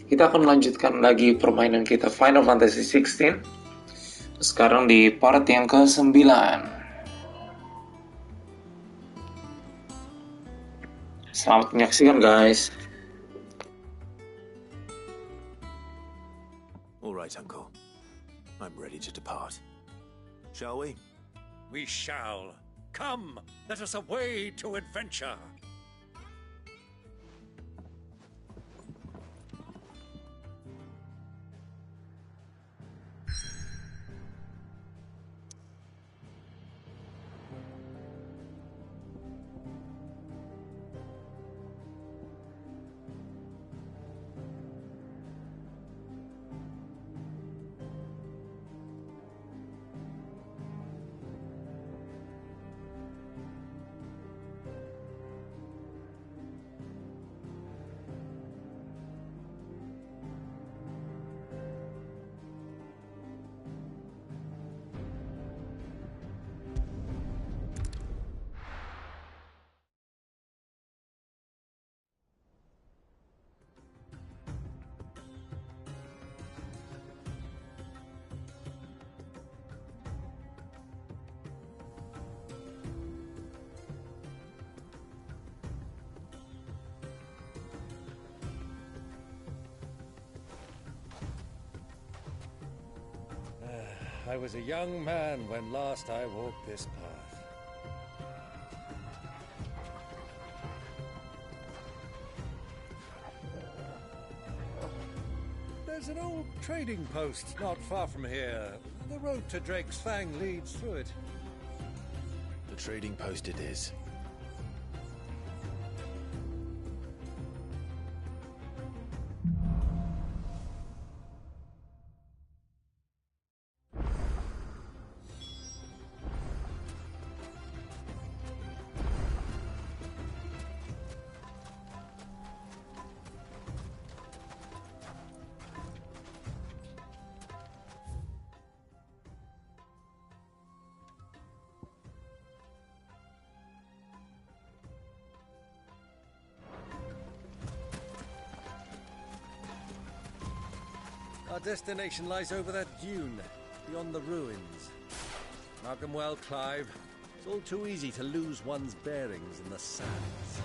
Kita akan melanjutkan lagi permainan kita Final Fantasy XVI. Sekarang di part yang ke-9. Selamat menyaksikan, guys. All right, Uncle. I'm ready to depart. Shall we? We shall. Come, let us away to adventure. I was a young man when last I walked this path. There's an old trading post not far from here. The road to Drake's Fang leads through it. The trading post it is. Our destination lies over that dune, beyond the ruins. Mark 'em well, Clive. It's all too easy to lose one's bearings in the sands.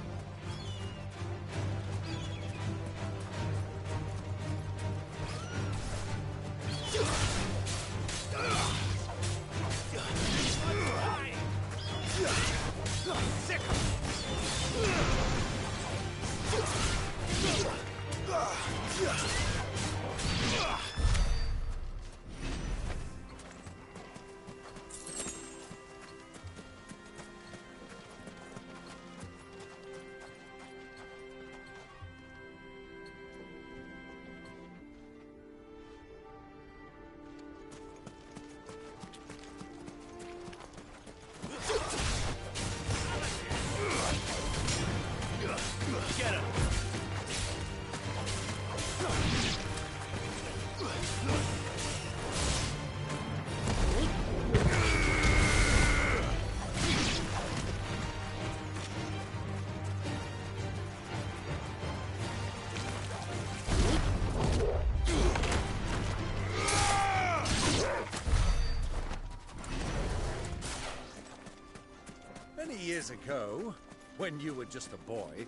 Many years ago, when you were just a boy,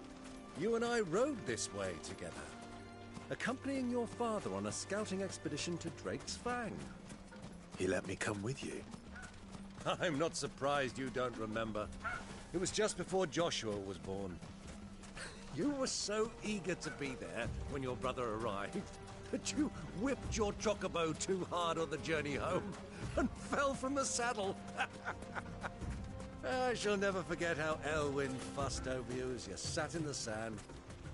you and I rode this way together, accompanying your father on a scouting expedition to Drake's Fang. He let me come with you. I'm not surprised you don't remember. It was just before Joshua was born. You were so eager to be there when your brother arrived that you whipped your chocobo too hard on the journey home and fell from the saddle. I shall never forget how Elwyn fussed over you as you sat in the sand,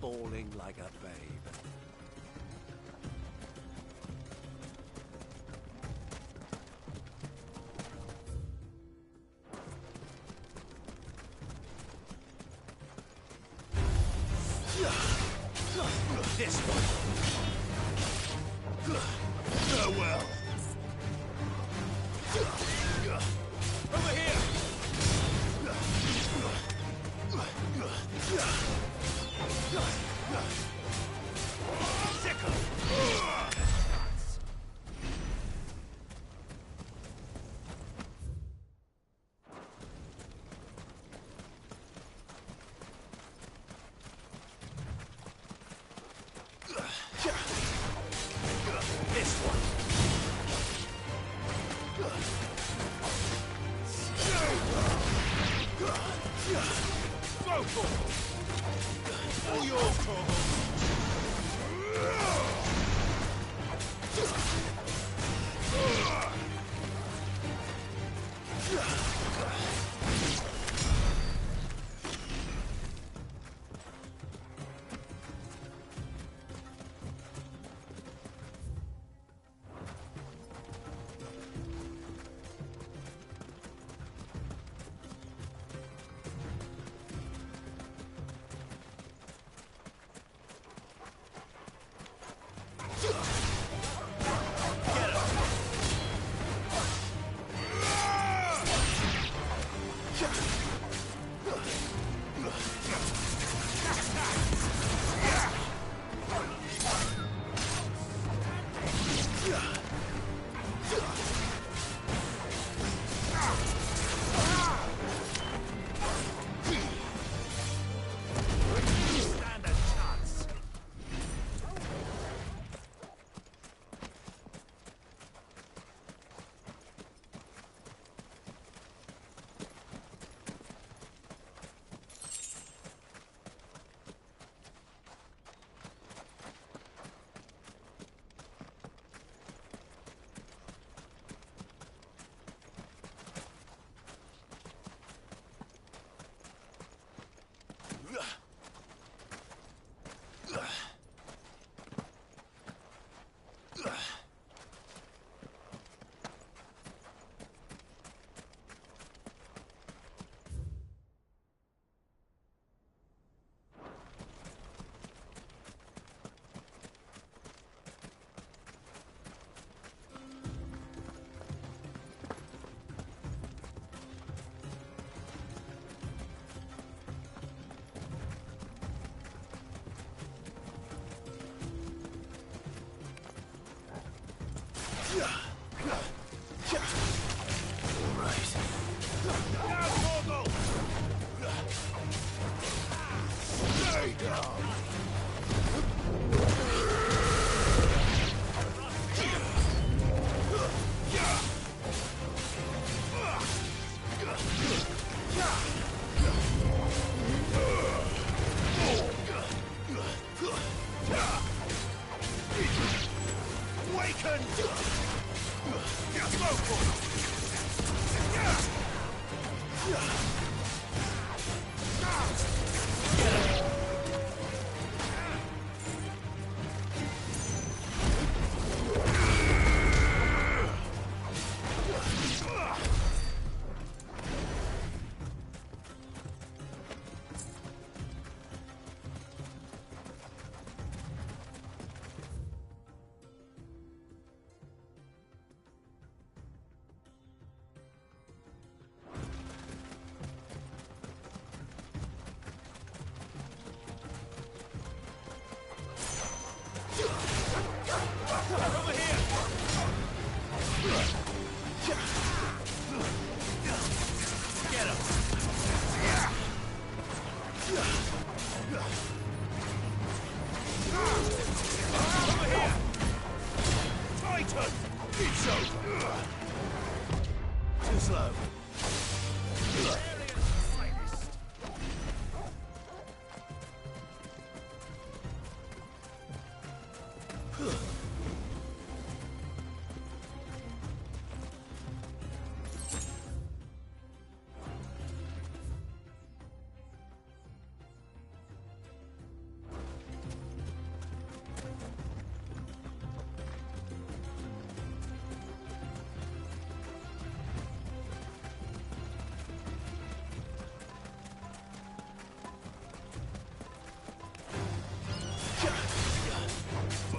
bawling like a babe. This one. Farewell. Over here. Sickle. All yours, Torval.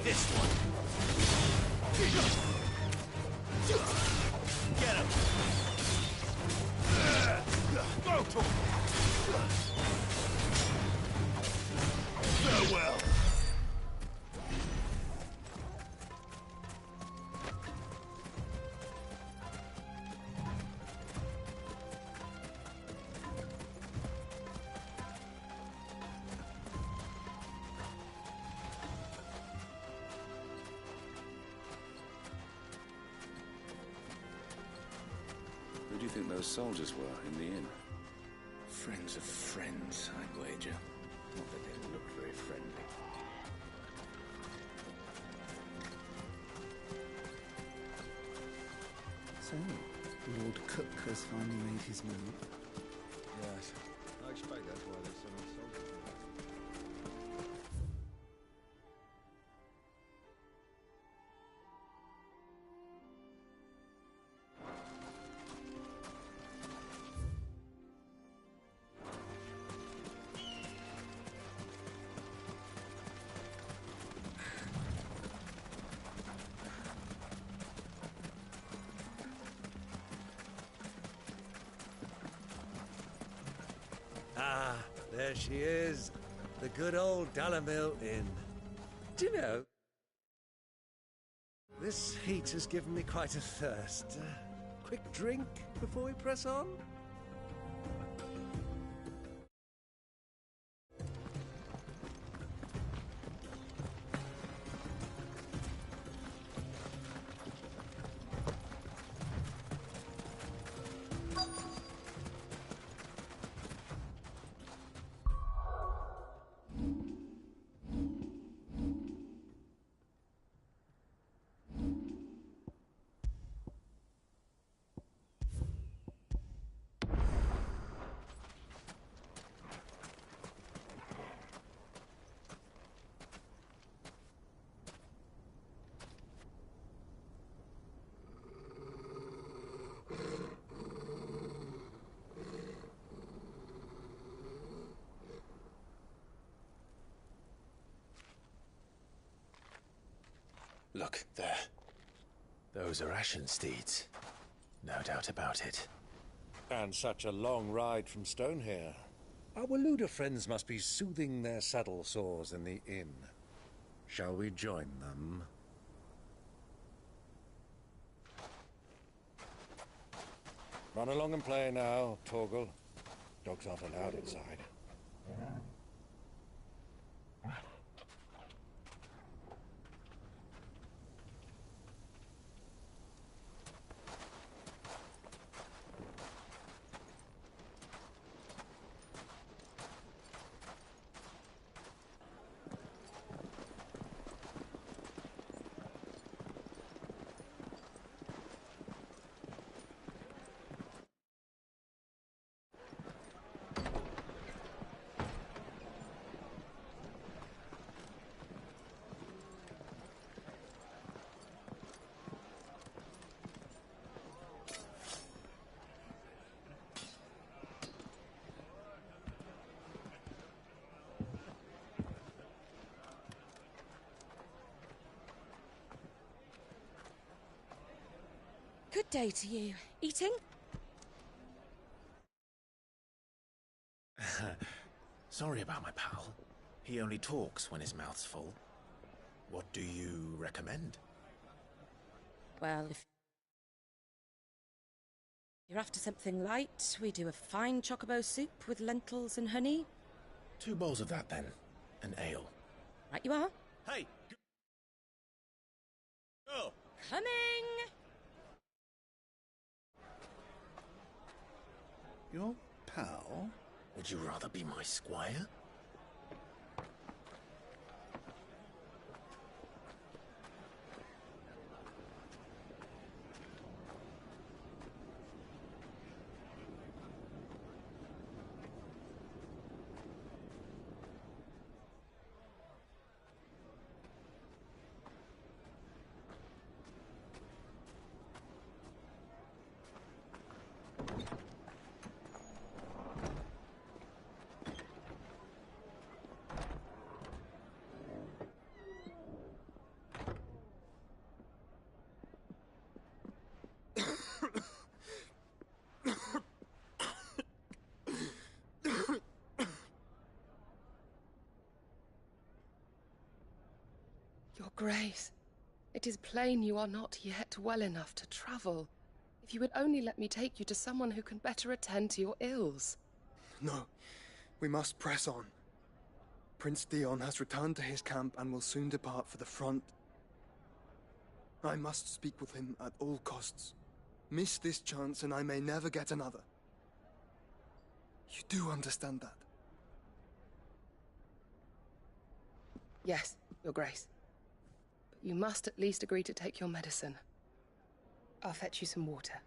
This one. Get him. Go to him. Farewell. Who do you think those soldiers were in the inn? Friends of friends, I'd wager. Not that they look very friendly. So, Lord Cook has finally made his move. Yes. I expect that's why there's so many soldiers. Ah, there she is. The good old Dalamil Inn. Do you know, this heat has given me quite a thirst. Quick drink before we press on? Look, there. Those are ashen steeds. No doubt about it. And such a long ride from Stonehere. Our Waluda friends must be soothing their saddle sores in the inn. Shall we join them? Run along and play now, Torgal. Dogs aren't allowed inside. Good day to you. Eating? Sorry about my pal. He only talks when his mouth's full. What do you recommend? Well, if you're after something light, we do a fine chocobo soup with lentils and honey. 2 bowls of that, then. An ale. Right you are. Hey! Go! Coming! Your pal? Would you rather be my squire? Your Grace, it is plain you are not yet well enough to travel. If you would only let me take you to someone who can better attend to your ills. No, we must press on. Prince Dion has returned to his camp and will soon depart for the front. I must speak with him at all costs. Miss this chance and I may never get another. You do understand that? Yes, Your Grace. But you must at least agree to take your medicine. I'll fetch you some water.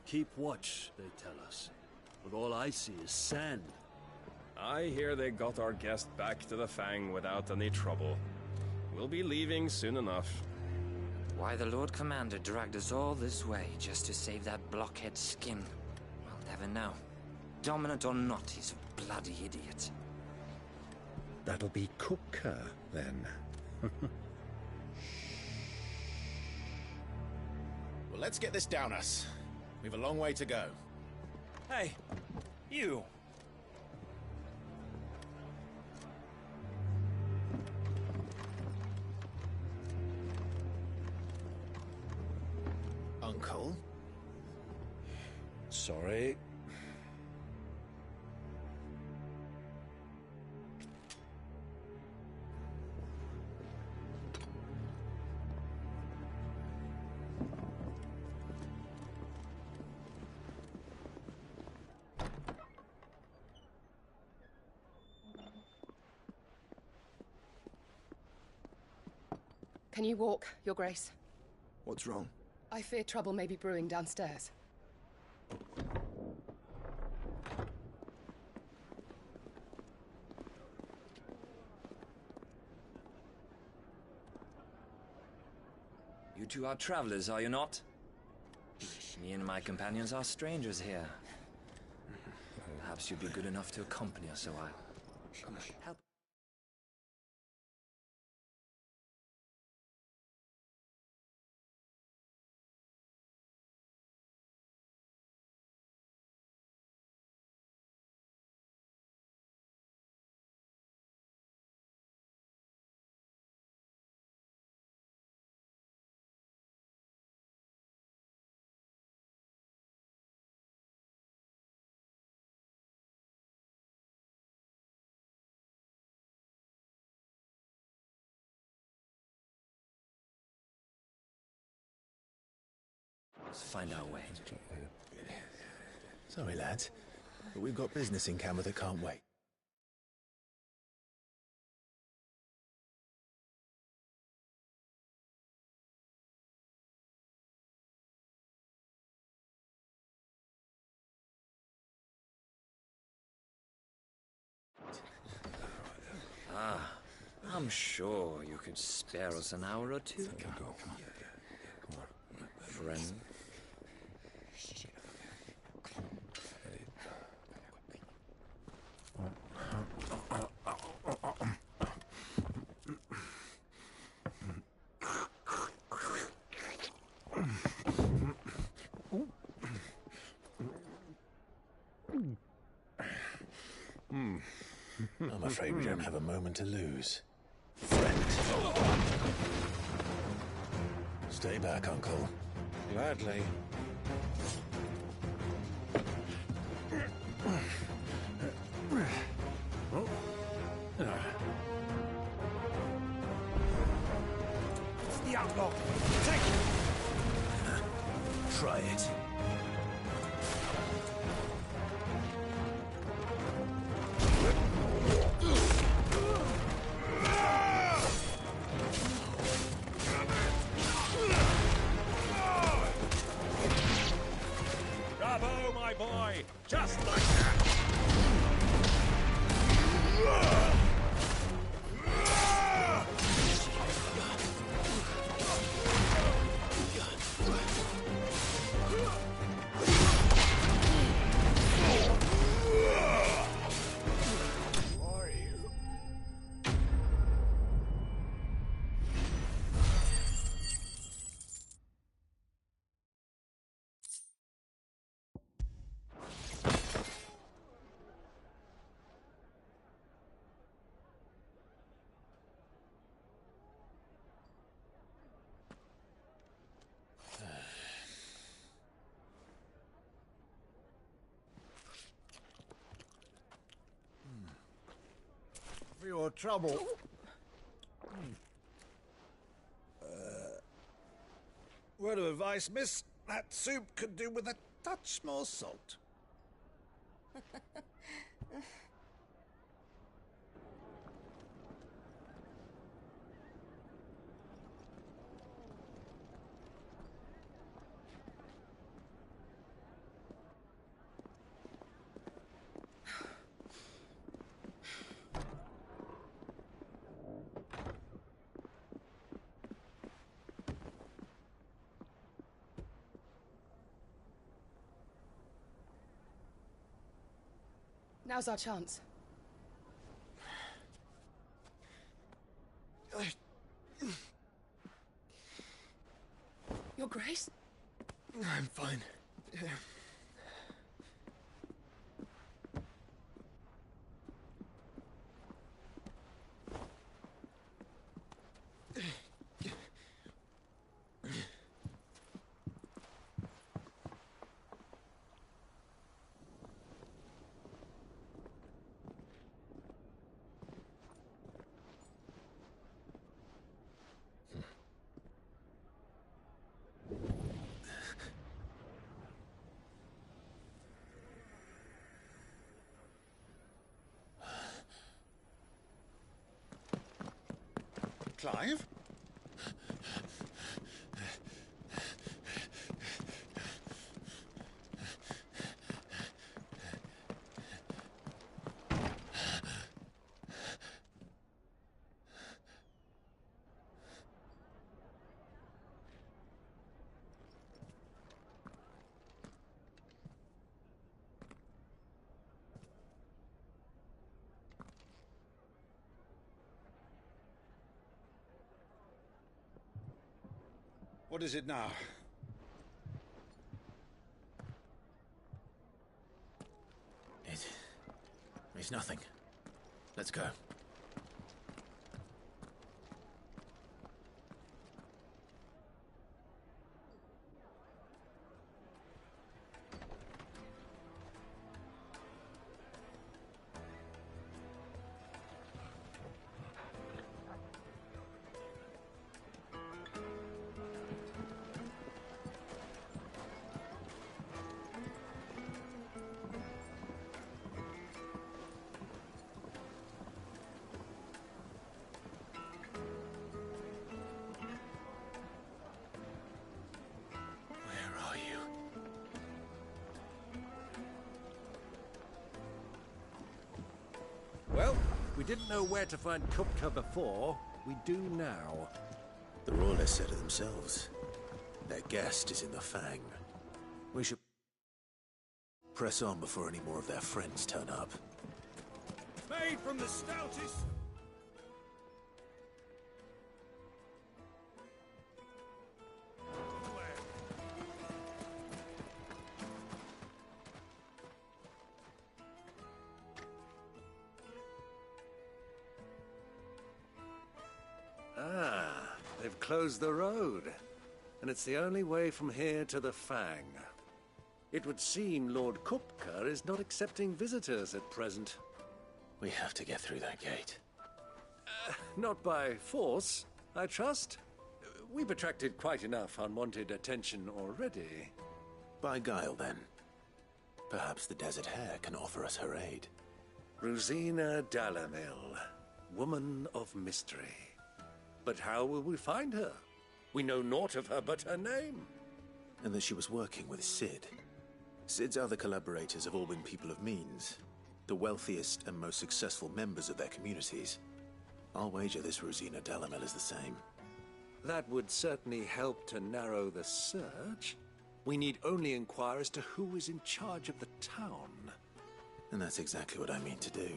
Keep watch, they tell us. But all I see is sand. I hear they got our guest back to the Fang without any trouble. We'll be leaving soon enough. Why the Lord Commander dragged us all this way just to save that blockhead skin, we'll never know. Dominant or not, he's a bloody idiot. That'll be Cooker, then. Well, let's get this down us. We've a long way to go. Hey, you! Uncle? Sorry. Can you walk, Your Grace? What's wrong? I fear trouble may be brewing downstairs. You two are travelers, are you not? Me and my companions are strangers here. Perhaps you'd be good enough to accompany us a while. Help. Let's find our way. Sorry, lads, but we've got business in camera that can't wait. I'm sure you could spare us an hour or two. Friend. I'm afraid we don't have a moment to lose. Friend. Stay back, Uncle. Gladly. The outlaw! Take it! Try it. Bravo, my boy! Just like that! For your trouble. Word of advice, miss. That soup could do with a touch more salt. Now's our chance. Your Grace? I'm fine. Clive? What is it now? It's nothing. Let's go. Well, we didn't know where to find Kupka before. We do now. The Royalists said it themselves. Their guest is in the Fang. We should press on before any more of their friends turn up. Made from the stoutest... Ah, they've closed the road. And it's the only way from here to the Fang. It would seem Lord Kupka is not accepting visitors at present. We have to get through that gate. Not by force, I trust. We've attracted quite enough unwanted attention already. By guile, then. Perhaps the Desert Hare can offer us her aid. Rosina Dalamil, woman of mystery. But how will we find her? We know naught of her but her name. And that she was working with Sid. Sid's other collaborators have all been people of means, the wealthiest and most successful members of their communities. I'll wager this Rosina Dalamil is the same. That would certainly help to narrow the search. We need only inquire as to who is in charge of the town. And that's exactly what I mean to do.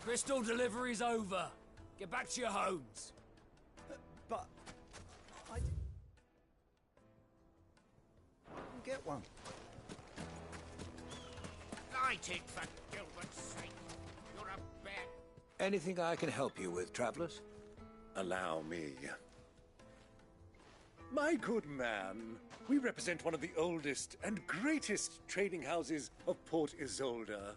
Crystal delivery's over. Get back to your homes. But... I didn't get one. Light it, for Gilbert's sake. You're a bear. Anything I can help you with, travelers? Allow me. My good man, we represent one of the oldest and greatest trading houses of Port Isolde.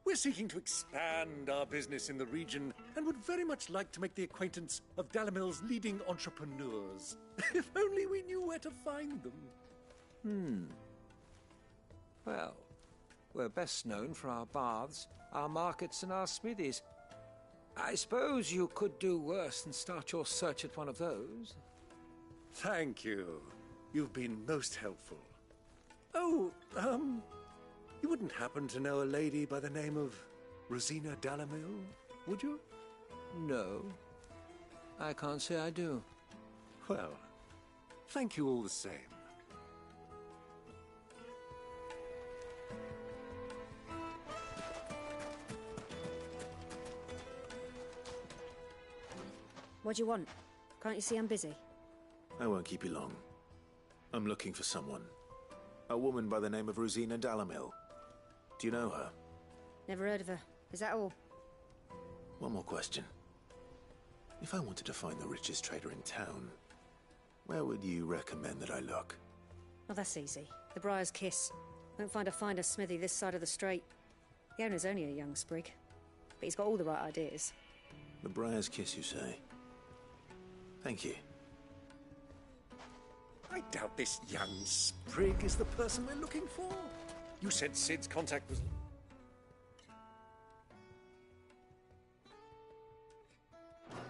We're seeking to expand our business in the region and would very much like to make the acquaintance of Dalamil's leading entrepreneurs. If only we knew where to find them. Well, we're best known for our baths, our markets, and our smithies. I suppose you could do worse than start your search at one of those. Thank you. You've been most helpful. Oh, you wouldn't happen to know a lady by the name of Rosina Dalamil, would you? No. I can't say I do. Well, thank you all the same. What do you want? Can't you see I'm busy? I won't keep you long. I'm looking for someone. A woman by the name of Rosina Dalamil. Do you know her? Never heard of her. Is that all? One more question. If I wanted to find the richest trader in town, where would you recommend that I look? Oh, that's easy. The Briar's Kiss. Won't find a finer smithy this side of the strait. The owner's only a young sprig, but he's got all the right ideas. The Briar's Kiss, you say? Thank you. I doubt this young sprig is the person we're looking for. You said Sid's contact was...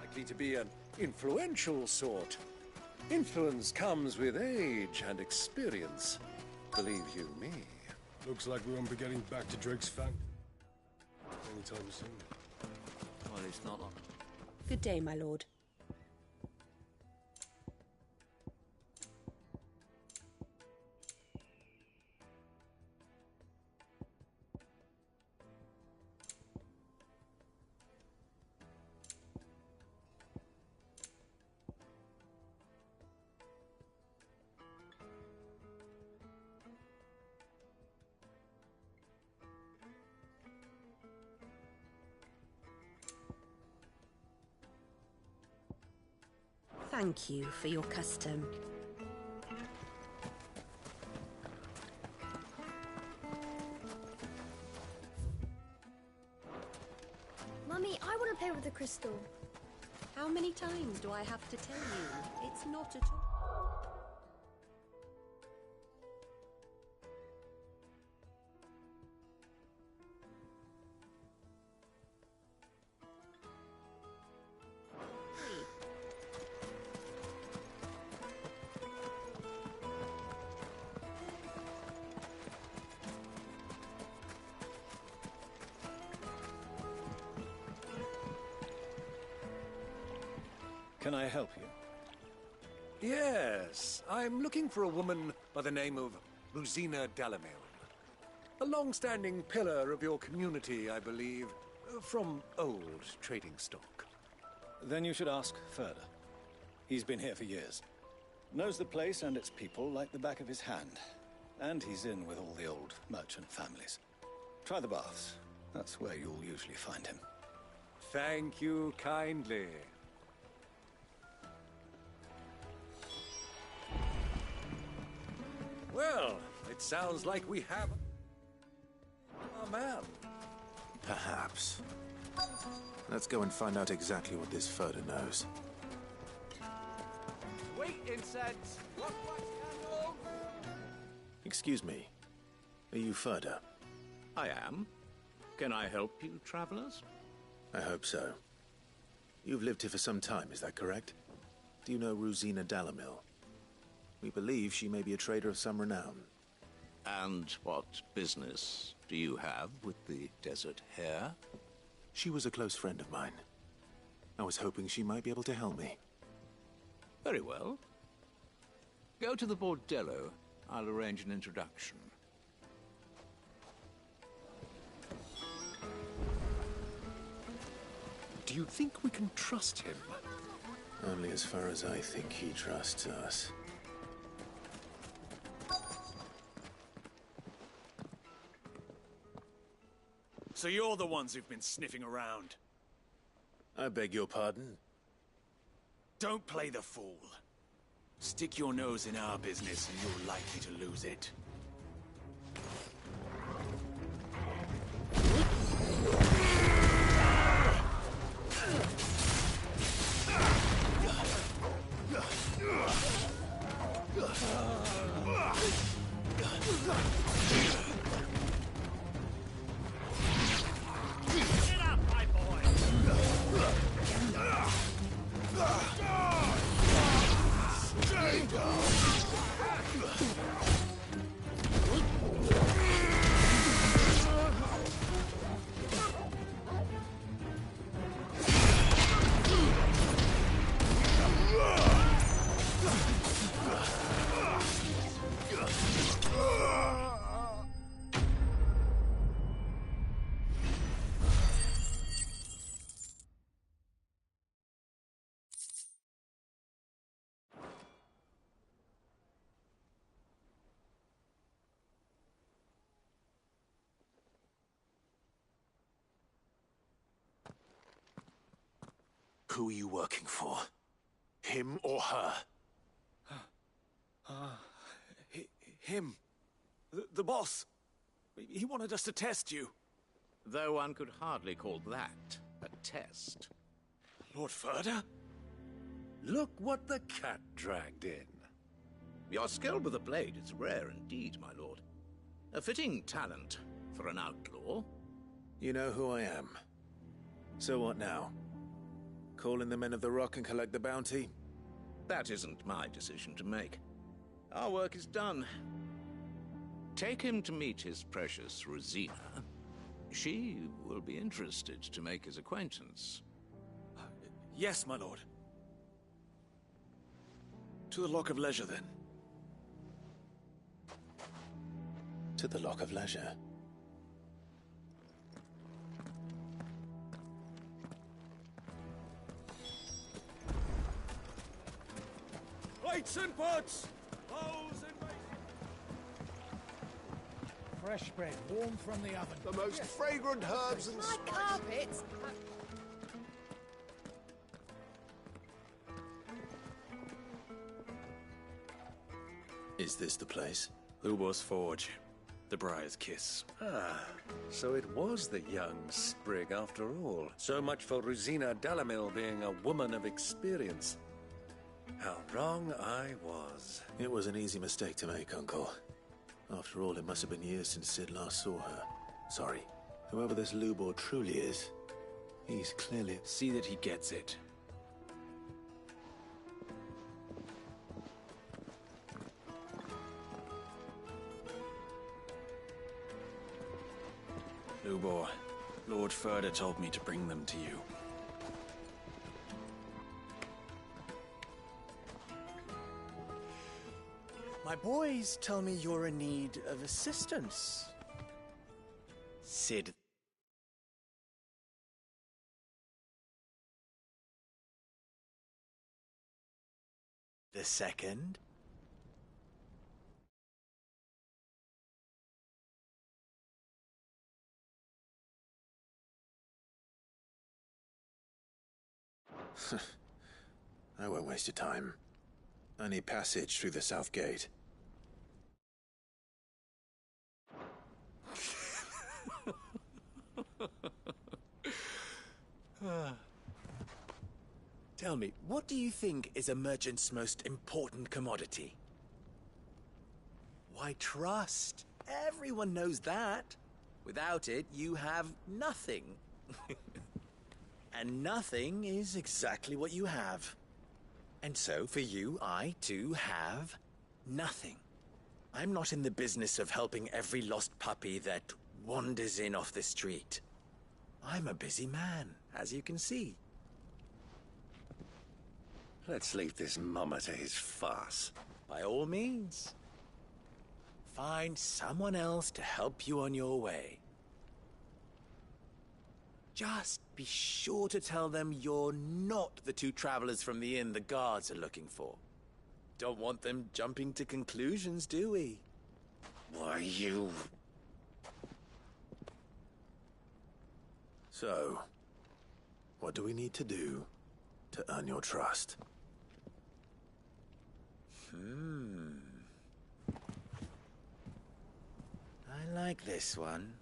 likely to be an influential sort. Influence comes with age and experience. Believe you me. Looks like we won't be getting back to Drake's Fang anytime soon. Well, it's not long. Good day, my lord. Thank you for your custom. Mummy, I want to play with the crystal. How many times do I have to tell you? It's not at all. Can I help you? Yes, I'm looking for a woman by the name of Rosina Dalamil. A long-standing pillar of your community, I believe, from old trading stock. Then you should ask further. He's been here for years. Knows the place and its people like the back of his hand. And he's in with all the old merchant families. Try the baths. That's where you'll usually find him. Thank you kindly. Well, it sounds like we have a man. Perhaps. Let's go and find out exactly what this Furder knows. Wait, incense! What candle? Excuse me. Are you Furder? I am. Can I help you, travelers? I hope so. You've lived here for some time, is that correct? Do you know Rosina Dalamil? We believe she may be a trader of some renown. And what business do you have with the desert hare? She was a close friend of mine. I was hoping she might be able to help me. Very well. Go to the bordello. I'll arrange an introduction. Do you think we can trust him? Only as far as I think he trusts us. So you're the ones who've been sniffing around. I beg your pardon? Don't play the fool. Stick your nose in our business and you're likely to lose it. Who are you working for? Him or her? Him. The boss. He wanted us to test you. Though one could hardly call that a test. Lord Furder? Look what the cat dragged in. Your skill with the blade is rare indeed, my lord. A fitting talent for an outlaw. You know who I am. So what now? Call in the Men of the Rock and collect the bounty? That isn't my decision to make. Our work is done. Take him to meet his precious Rosina. She will be interested to make his acquaintance. Yes, my lord. To the Lock of Leisure, then. To the Lock of Leisure. Plates and pots! Bowls and Fresh bread, warm from the oven. The most fragrant herbs and My carpets! Is this the place? Lubor's Forge. The Briar's Kiss. Ah, so it was the young sprig after all. So much for Rosina Delamil being a woman of experience. How wrong I was. It was an easy mistake to make, Uncle. After all, it must have been years since Sid last saw her. Sorry. Whoever this Lubor truly is, he's clearly... See that he gets it. Lubor, Lord Furder told me to bring them to you. My boys tell me you're in need of assistance. Sid. The second? I won't waste your time. I need passage through the south gate. Tell me, what do you think is a merchant's most important commodity? Why, trust. Everyone knows that. Without it, you have nothing. And nothing is exactly what you have. And so, for you, I, too, have nothing. I'm not in the business of helping every lost puppy that wanders in off the street. I'm a busy man, as you can see. Let's leave this mummer to his farce. By all means. Find someone else to help you on your way. Just be sure to tell them you're not the two travelers from the inn the guards are looking for. Don't want them jumping to conclusions, do we? Why, you... So, what do we need to do to earn your trust? I like this one.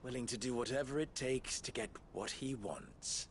Willing to do whatever it takes to get what he wants.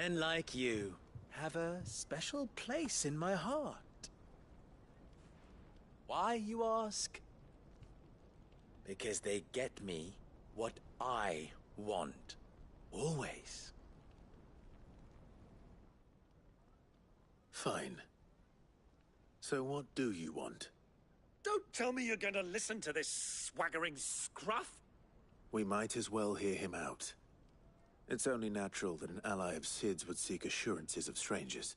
Men like you have a special place in my heart. Why, you ask? Because they get me what I want. Always. Fine. So what do you want? Don't tell me you're going to listen to this swaggering scruff! We might as well hear him out. It's only natural that an ally of Sid's would seek assurances of strangers.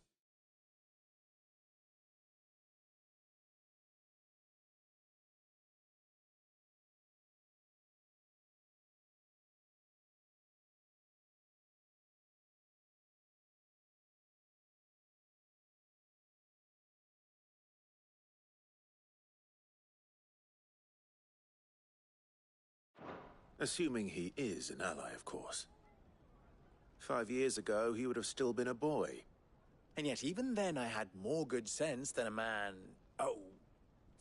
Assuming he is an ally, of course. 5 years ago, he would have still been a boy. And yet even then I had more good sense than a man,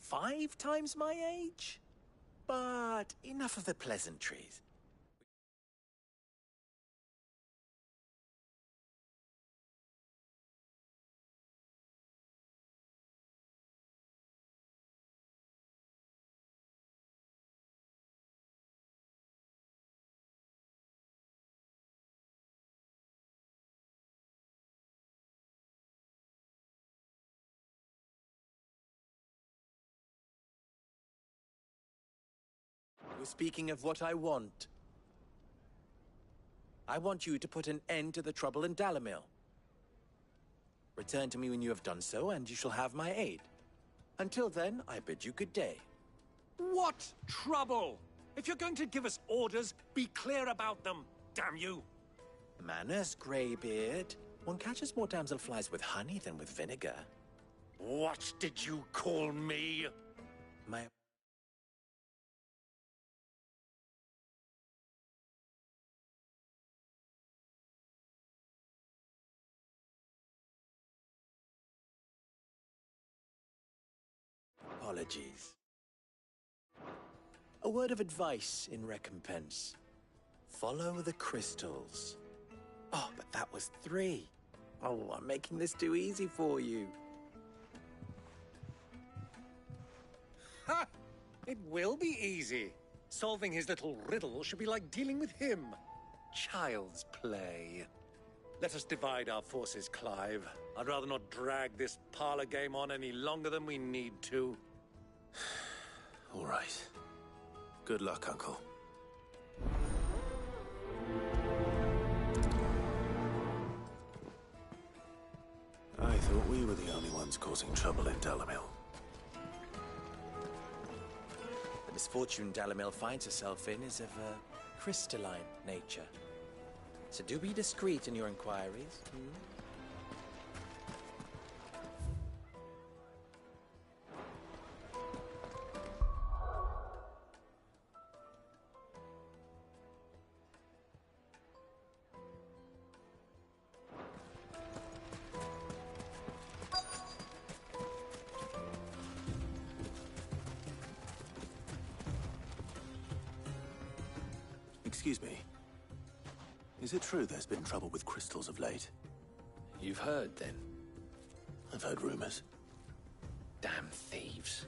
5 times my age? But enough of the pleasantries. We're speaking of what I want. I want you to put an end to the trouble in Dalamil. Return to me when you have done so, and you shall have my aid. Until then, I bid you good day. What trouble? If you're going to give us orders, be clear about them, damn you! Manners, Greybeard. One catches more damselflies with honey than with vinegar. What did you call me? My... Apologies. A word of advice in recompense. Follow the crystals. Oh, but that was 3. Oh, I'm making this too easy for you. Ha! It will be easy. Solving his little riddle should be like dealing with him. Child's play. Let us divide our forces, Clive. I'd rather not drag this parlor game on any longer than we need to. All right. Good luck, Uncle. I thought we were the only ones causing trouble in Dalamil. The misfortune Dalamil finds herself in is of a crystalline nature. So do be discreet in your inquiries. Excuse me. Is it true there's been trouble with crystals of late? You've heard, then? I've heard rumors. Damn thieves.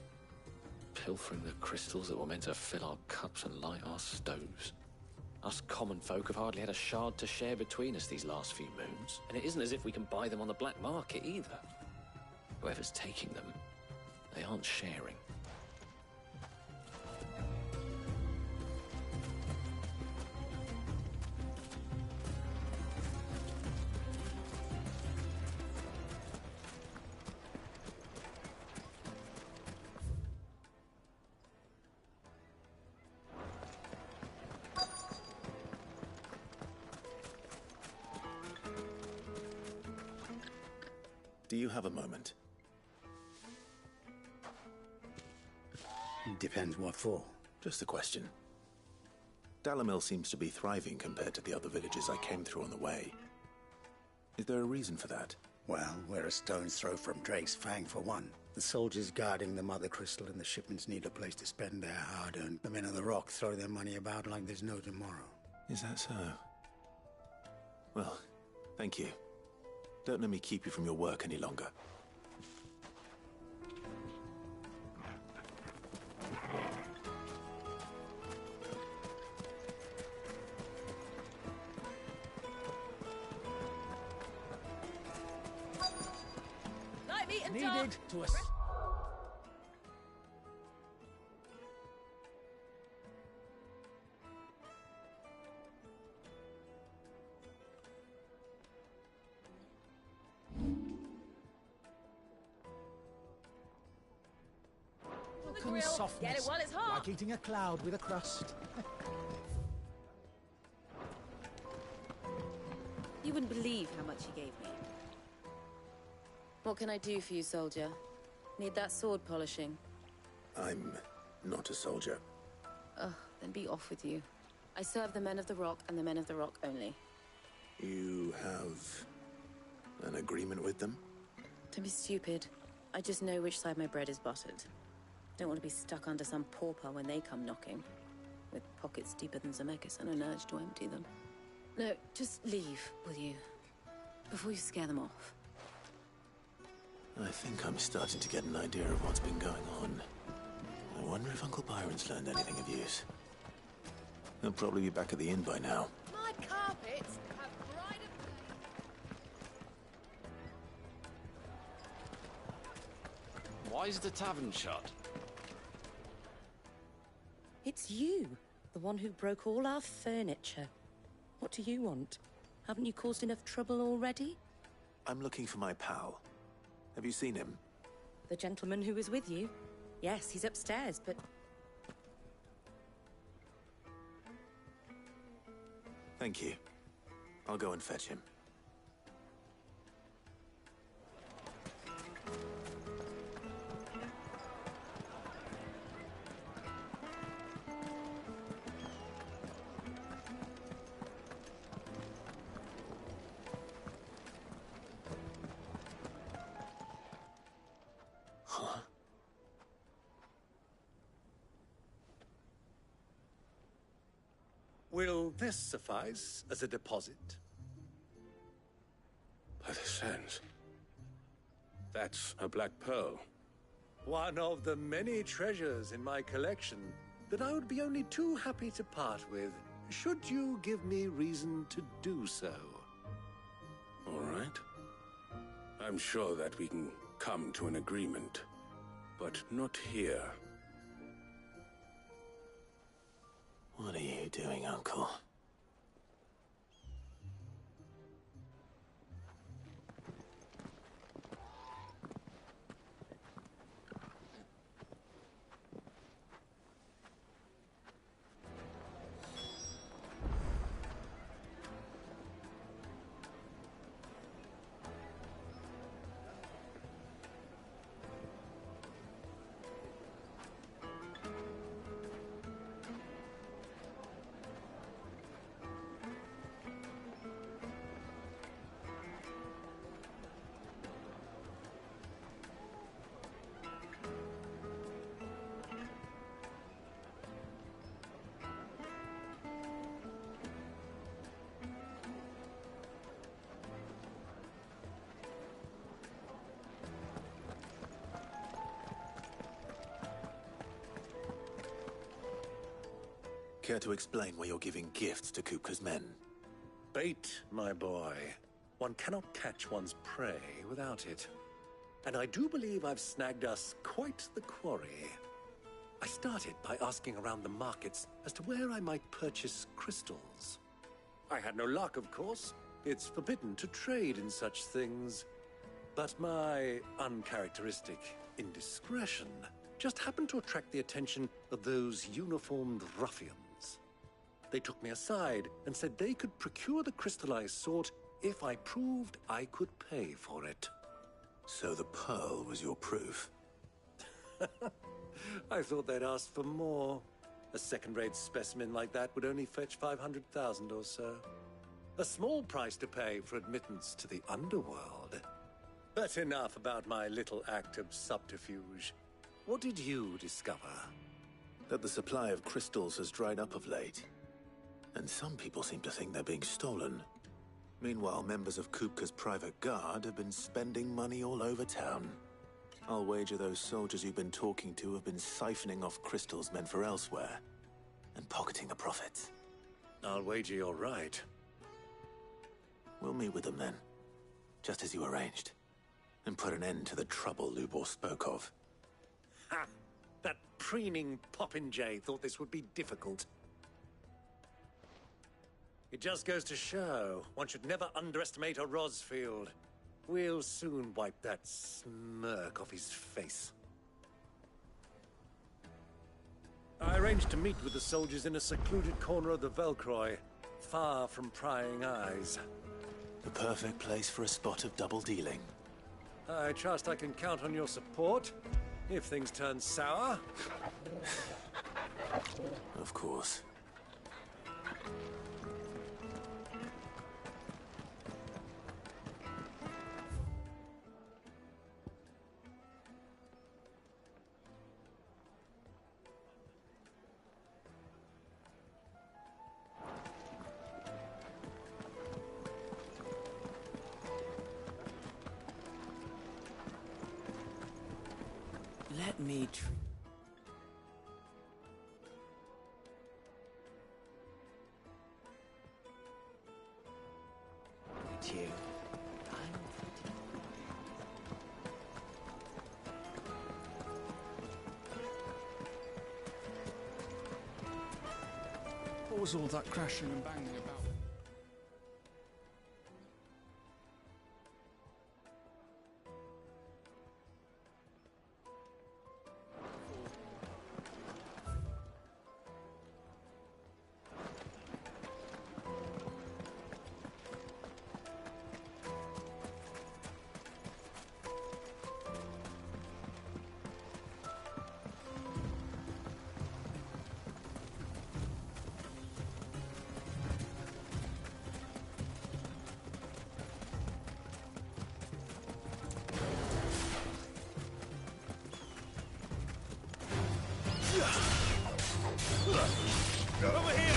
Pilfering the crystals that were meant to fill our cups and light our stoves. Us common folk have hardly had a shard to share between us these last few moons, and it isn't as if we can buy them on the black market either. Whoever's taking them, they aren't sharing. Do you have a moment? Depends what for. Just a question. Dalamil seems to be thriving compared to the other villages I came through on the way. Is there a reason for that? Well, we're a stone's throw from Drake's Fang, for one. The soldiers guarding the Mother Crystal and the shipments need a place to spend their hard-earned. The men of the Rock throw their money about like there's no tomorrow. Is that so? Well, thank you. Don't let me keep you from your work any longer. Light meat and Needed dark. to us. The grill. Get it while it's hot. Like eating a cloud with a crust. You wouldn't believe how much he gave me. What can I do for you, soldier? Need that sword polishing? I'm not a soldier. Ugh, then be off with you. I serve the men of the Rock and the men of the Rock only. You have an agreement with them? Don't be stupid. I just know which side my bread is buttered. Don't want to be stuck under some pauper when they come knocking. With pockets deeper than Zemeckis and an urge to empty them. No, just leave, will you? Before you scare them off. I think I'm starting to get an idea of what's been going on. I wonder if Uncle Byron's learned anything of use. He'll probably be back at the inn by now. My carpets have brighter Why is the tavern shut? It's you, the one who broke all our furniture. What do you want? Haven't you caused enough trouble already? I'm looking for my pal. Have you seen him? The gentleman who was with you? Yes, he's upstairs, but... Thank you. I'll go and fetch him. Will this suffice as a deposit? By the sands. That's a black pearl. One of the many treasures in my collection that I would be only too happy to part with, should you give me reason to do so. All right. I'm sure that we can come to an agreement, but not here. What are you doing, Uncle? Care to explain why you're giving gifts to Kupka's men? Bait, my boy. One cannot catch one's prey without it. And I do believe I've snagged us quite the quarry. I started by asking around the markets as to where I might purchase crystals. I had no luck, of course. It's forbidden to trade in such things. But my uncharacteristic indiscretion just happened to attract the attention of those uniformed ruffians. They took me aside and said they could procure the crystallized sort if I proved I could pay for it. So the pearl was your proof? I thought they'd ask for more. A second-rate specimen like that would only fetch 500,000 or so. A small price to pay for admittance to the underworld. But enough about my little act of subterfuge. What did you discover? That the supply of crystals has dried up of late. And some people seem to think they're being stolen. Meanwhile, members of Kupka's private guard have been spending money all over town. I'll wager those soldiers you've been talking to have been siphoning off crystals meant for elsewhere, and pocketing the profits. I'll wager you're right. We'll meet with them then, just as you arranged, and put an end to the trouble Lubor spoke of. Ha! That preening popinjay thought this would be difficult. It just goes to show, one should never underestimate a Rosfield. We'll soon wipe that smirk off his face. I arranged to meet with the soldiers in a secluded corner of the Velcroy, far from prying eyes. The perfect place for a spot of double dealing. I trust I can count on your support, if things turn sour. Of course. Let me treat you. What was all that crashing and banging about? Over here!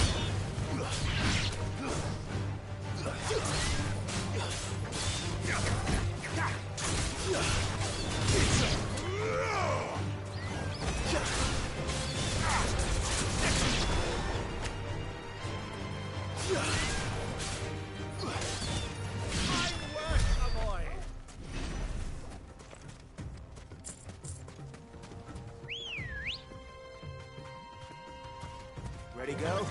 Ready, go?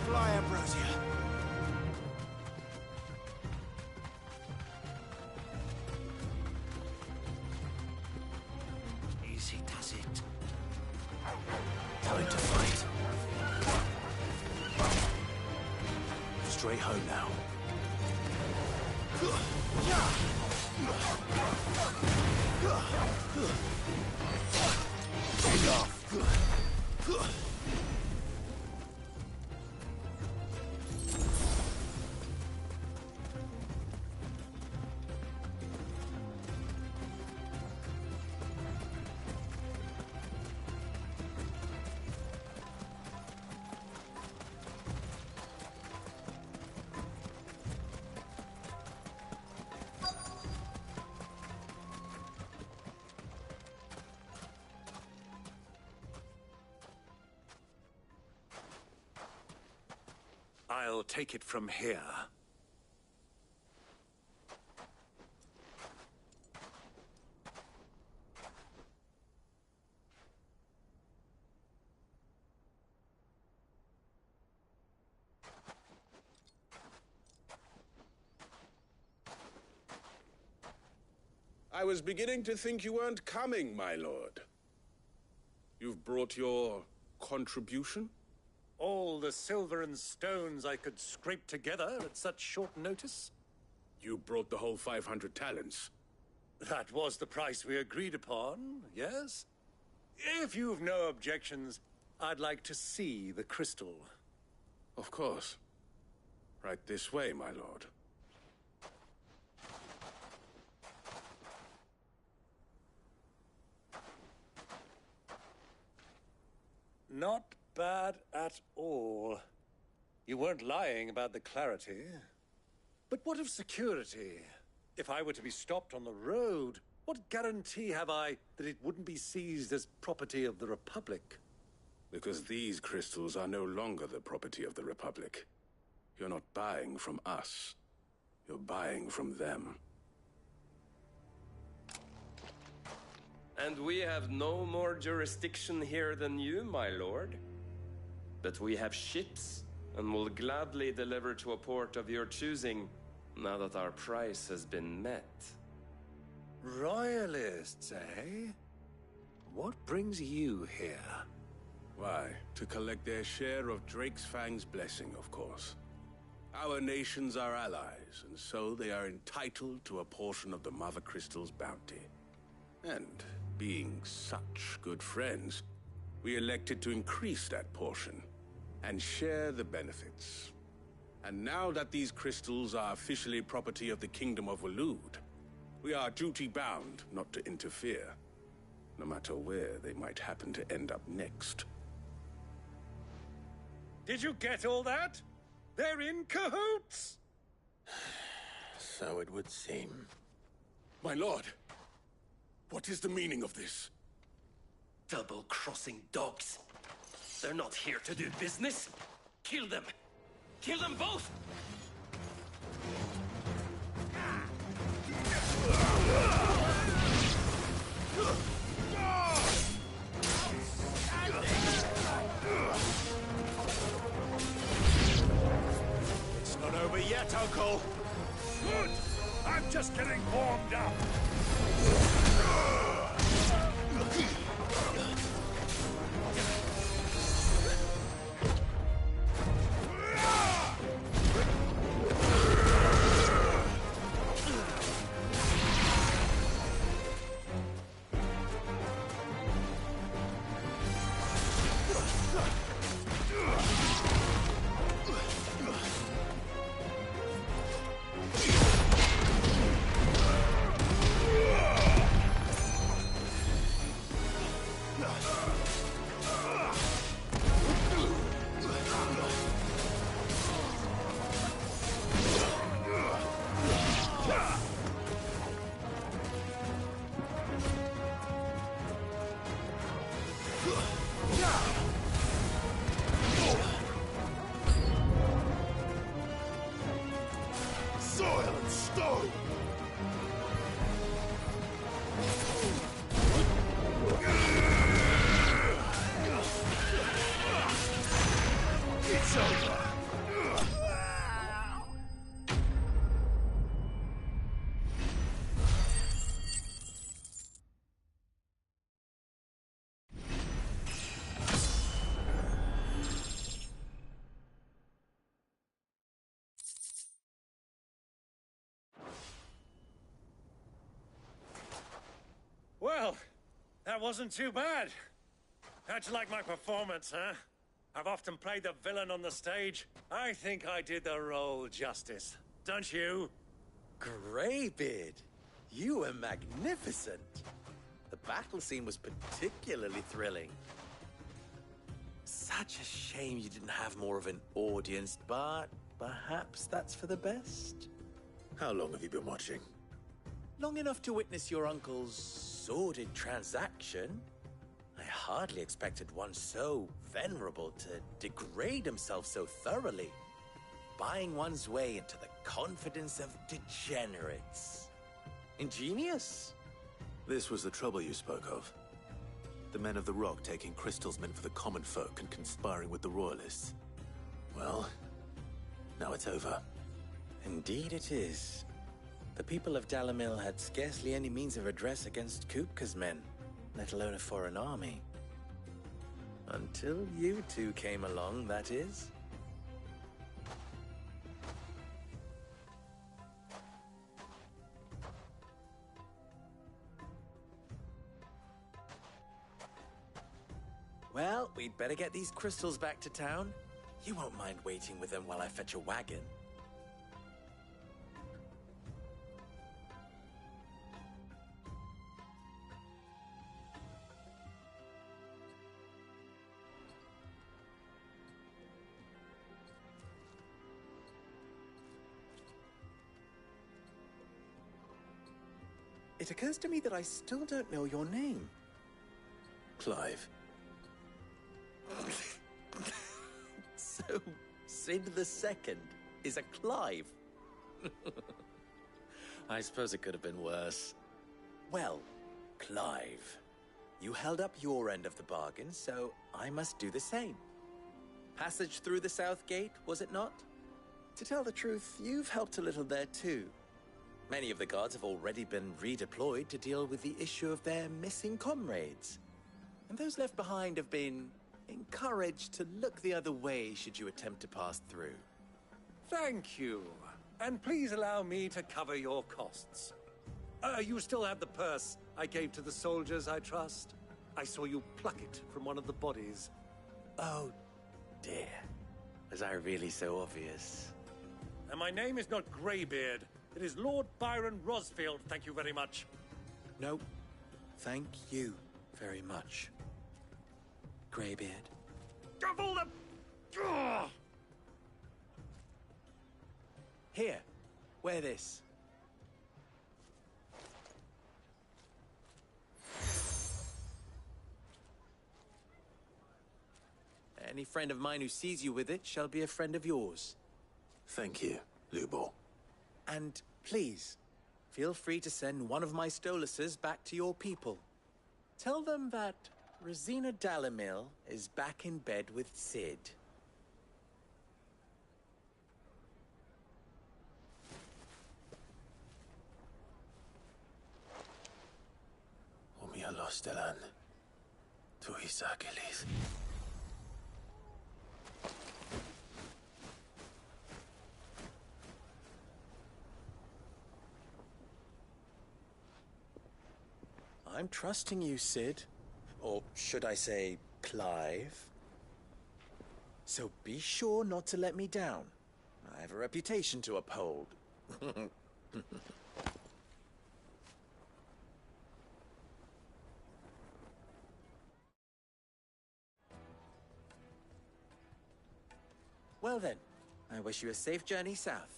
Fly, Ambrosia. Easy does it. Time to fight. Straight home now. Take off. I'll take it from here. I was beginning to think you weren't coming, my lord. You've brought your contribution? All the silver and stones I could scrape together at such short notice? You brought the whole 500 talents. That was the price we agreed upon, yes? If you've no objections, I'd like to see the crystal. Of course. Right this way, my lord. Not bad at all. You weren't lying about the clarity. But what of security? If I were to be stopped on the road, what guarantee have I that it wouldn't be seized as property of the Republic? Because these crystals are no longer the property of the Republic. You're not buying from us. You're buying from them. And we have no more jurisdiction here than you, my lord. But we have ships, and will gladly deliver to a port of your choosing, now that our price has been met. Royalists, eh? What brings you here? Why, to collect their share of Drake's Fang's blessing, of course. Our nations are allies, and so they are entitled to a portion of the Mother Crystal's bounty. And being such good friends, we elected to increase that portion and share the benefits. And now that these crystals are officially property of the Kingdom of Waloed, we are duty-bound not to interfere, no matter where they might happen to end up next. Did you get all that? They're in cahoots! So it would seem. My lord, what is the meaning of this? Double-crossing dogs. They're not here to do business. Kill them! Kill them both! It's not over yet, Uncle! Good! I'm just getting warmed up! Soil and stone! It's over! Well, that wasn't too bad. How'd you like my performance, huh? I've often played the villain on the stage. I think I did the role justice. Don't you? Greybeard, you were magnificent. The battle scene was particularly thrilling. Such a shame you didn't have more of an audience, but perhaps that's for the best. How long have you been watching? Long enough to witness your uncle's sordid transaction. I hardly expected one so venerable to degrade himself so thoroughly, buying one's way into the confidence of degenerates. Ingenious. This was the trouble you spoke of. The men of the Rock taking crystals meant for the common folk and conspiring with the Royalists. Well, now it's over. Indeed it is. The people of Dalamil had scarcely any means of redress against Kupka's men, let alone a foreign army. Until you two came along, that is. Well, we'd better get these crystals back to town. You won't mind waiting with them while I fetch a wagon. It occurs to me that I still don't know your name. Clive. So, Sid the Second is a Clive? I suppose it could have been worse. Well, Clive, you held up your end of the bargain, so I must do the same. Passage through the South Gate, was it not? To tell the truth, you've helped a little there too. Many of the guards have already been redeployed to deal with the issue of their missing comrades. And those left behind have been encouraged to look the other way should you attempt to pass through. Thank you. And please allow me to cover your costs. You still have the purse I gave to the soldiers, I trust? I saw you pluck it from one of the bodies. Oh, dear. Was I really so obvious? And my name is not Greybeard. It is Lord Byron Rosfield, thank you very much. No, thank you very much, Greybeard. Of all the... Ugh! Here, wear this. Any friend of mine who sees you with it shall be a friend of yours. Thank you, Lubor. And please, feel free to send one of my Stoluses back to your people. Tell them that Rosina Dalamil is back in bed with Sid. Omia Lostelan. Tuis Achilles. I'm trusting you, Sid. Or should I say, Clive? So be sure not to let me down. I have a reputation to uphold. Well then, I wish you a safe journey south.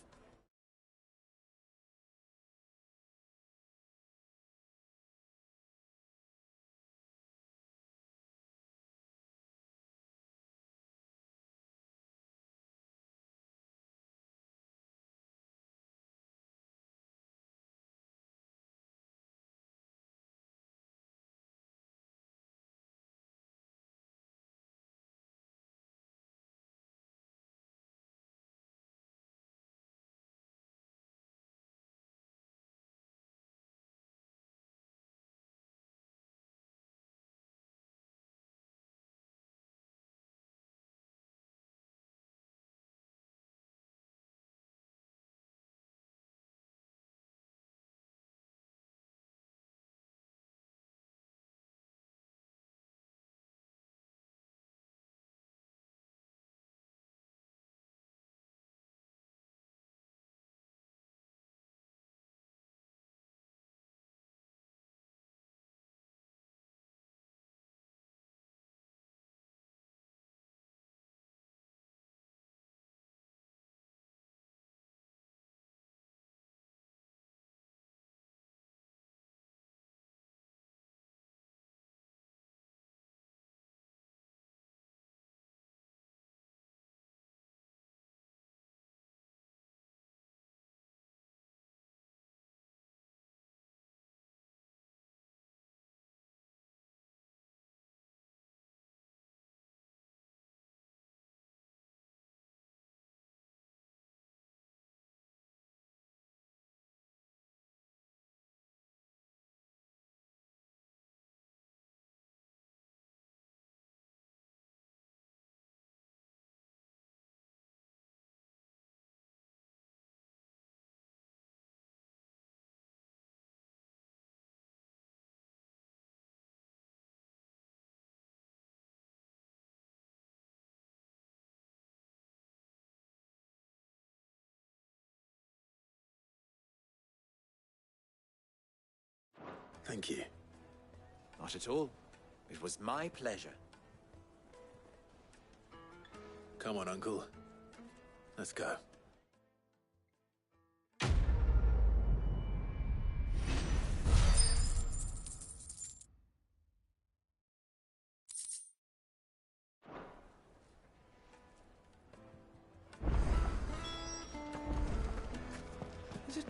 Thank you. Not at all. It was my pleasure. Come on, Uncle. Let's go.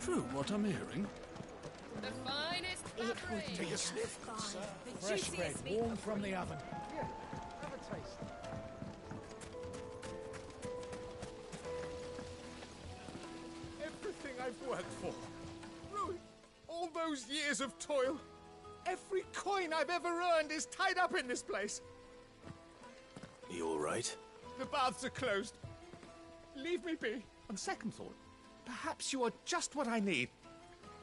true what I'm hearing? The finest fabric. Take a sniff, good sir. The Fresh juiciest bread, meat warm for from free. the oven. Yeah, have a taste. Everything I've worked for. Ruined. All those years of toil. Every coin I've ever earned is tied up in this place. You all right? The baths are closed. Leave me be. On second thought, perhaps you are just what I need.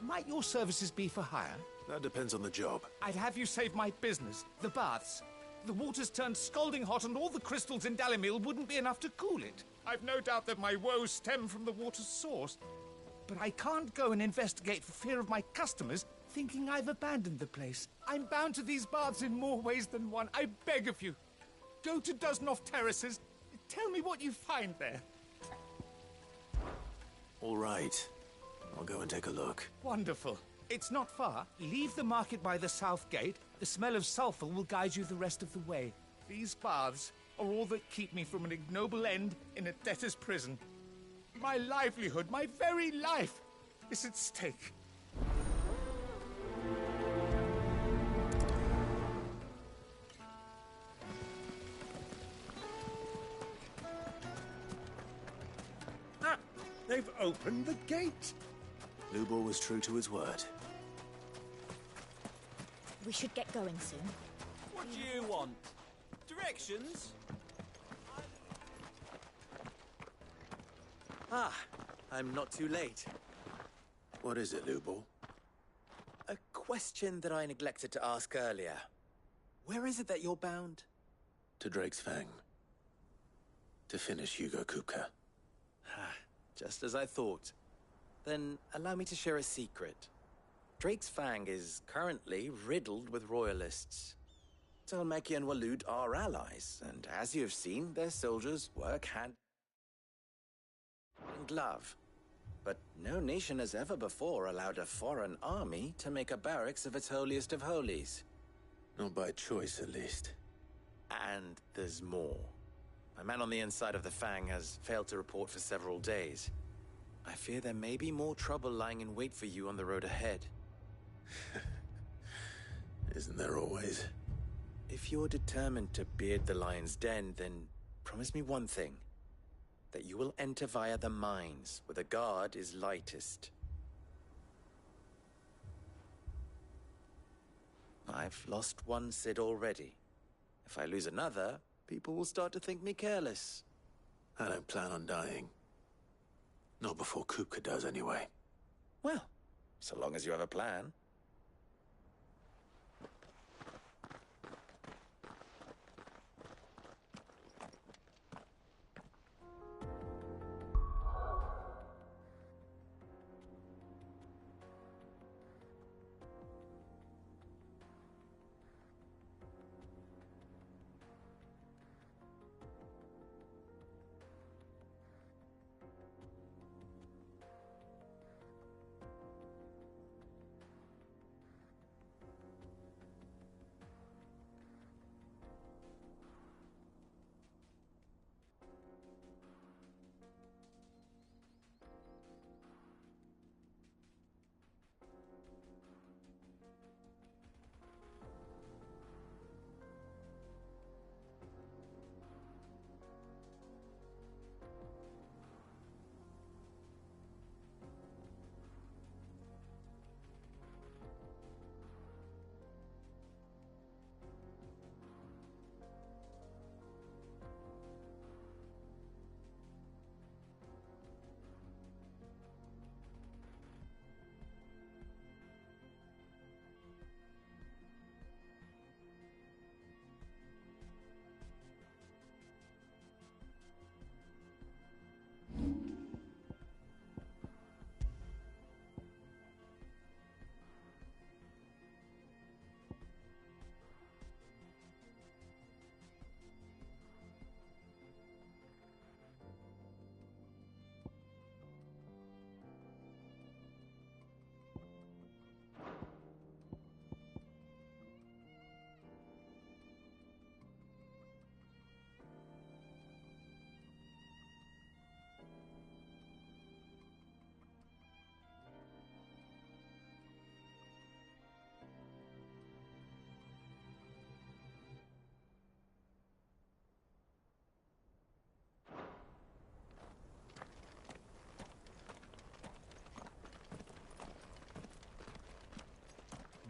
Might your services be for hire? That depends on the job. I'd have you save my business, the baths. The water's turned scalding hot and all the crystals in Dalimil wouldn't be enough to cool it. I've no doubt that my woes stem from the water's source. But I can't go and investigate for fear of my customers thinking I've abandoned the place. I'm bound to these baths in more ways than one. I beg of you. Go to Dusnoff Terraces. Tell me what you find there. All right. I'll go and take a look. Wonderful. It's not far. Leave the market by the south gate. The smell of sulphur will guide you the rest of the way. These baths are all that keep me from an ignoble end in a debtor's prison. My livelihood, my very life, is at stake. Ah, they've opened the gate. Lubor was true to his word. We should get going soon. What do you want? Directions? Ah, I'm not too late. What is it, Lubor? A question that I neglected to ask earlier. Where is it that you're bound? To Drake's Fang. To finish Hugo Kupka. Just as I thought. Then allow me to share a secret. Drake's Fang is currently riddled with royalists. Talmeki and Walud are allies, and as you have seen, their soldiers work hand in glove. But no nation has ever before allowed a foreign army to make a barracks of its holiest of holies. Not by choice, at least. And there's more. A man on the inside of the Fang has failed to report for several days. I fear there may be more trouble lying in wait for you on the road ahead. Isn't there always? If you're determined to beard the lion's den, then promise me one thing. That you will enter via the mines, where the guard is lightest. I've lost one Cid already. If I lose another, people will start to think me careless. I don't plan on dying. Not before Kupka does, anyway. Well, so long as you have a plan.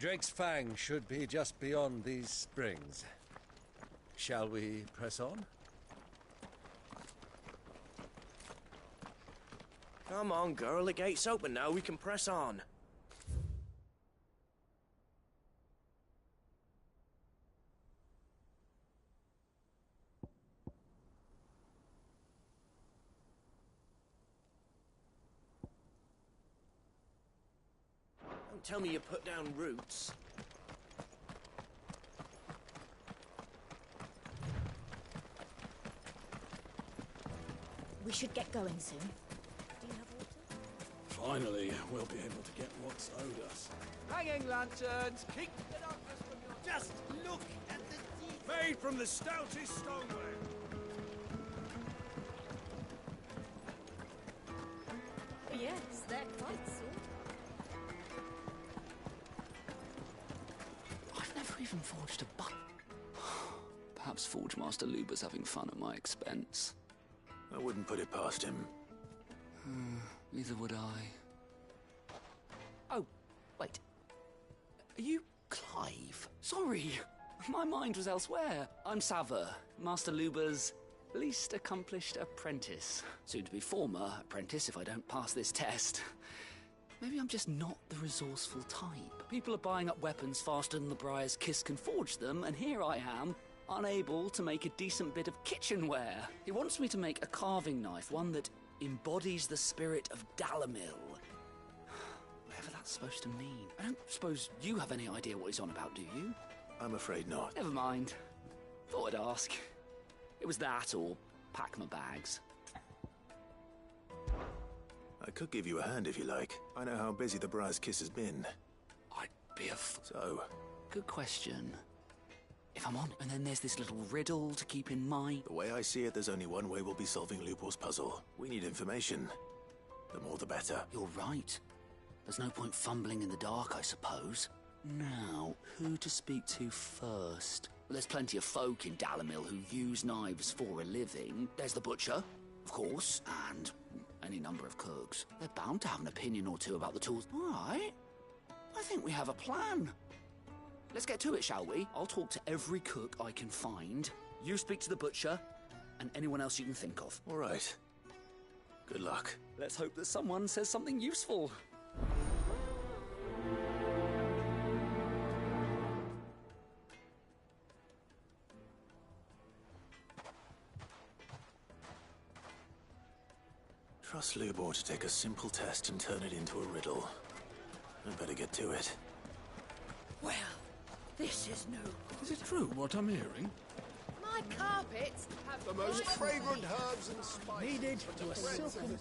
Drake's Fang should be just beyond these springs. Shall we press on? Come on, girl. The gate's open now. We can press on. Don't tell me you put down roots. We should get going soon. Do you have water? Finally, we'll be able to get what's owed us. Hanging lanterns! Keep the darkness from your... Just look at the teeth! Made from the stoutest stoneware! Yes, they're quite sore. I've never even forged a button. Perhaps Forge Master Luber's having fun at my expense. I wouldn't put it past him. Neither would I. Oh, wait. Are you Clive? Sorry, my mind was elsewhere. I'm Sava, Master Luber's least accomplished apprentice. Soon to be former apprentice if I don't pass this test. Maybe I'm just not the resourceful type. People are buying up weapons faster than the Briar's Kiss can forge them, and here I am, unable to make a decent bit of kitchenware. He wants me to make a carving knife, one that embodies the spirit of Dalamil. Whatever that's supposed to mean. I don't suppose you have any idea what he's on about, do you? I'm afraid not. Never mind. Thought I'd ask. It was that, or pack my bags. I could give you a hand if you like. I know how busy the Briar's Kiss has been. I'd be a So? Good question. If I'm on, and then there's this little riddle to keep in mind. The way I see it, there's only one way we'll be solving Lubor's puzzle. We need information. The more the better. You're right. There's no point fumbling in the dark, I suppose. Now, who to speak to first? Well, there's plenty of folk in Dalamil who use knives for a living. There's the butcher, of course, and any number of cooks. They're bound to have an opinion or two about the tools. All right. I think we have a plan. Let's get to it, shall we? I'll talk to every cook I can find. You speak to the butcher, and anyone else you can think of. All right. Good luck. Let's hope that someone says something useful. Trust Lubor to take a simple test and turn it into a riddle. I'd better get to it. Well, this is new. Is it true what I'm hearing? My carpets have The most fragrant herbs and spices needed to a silken...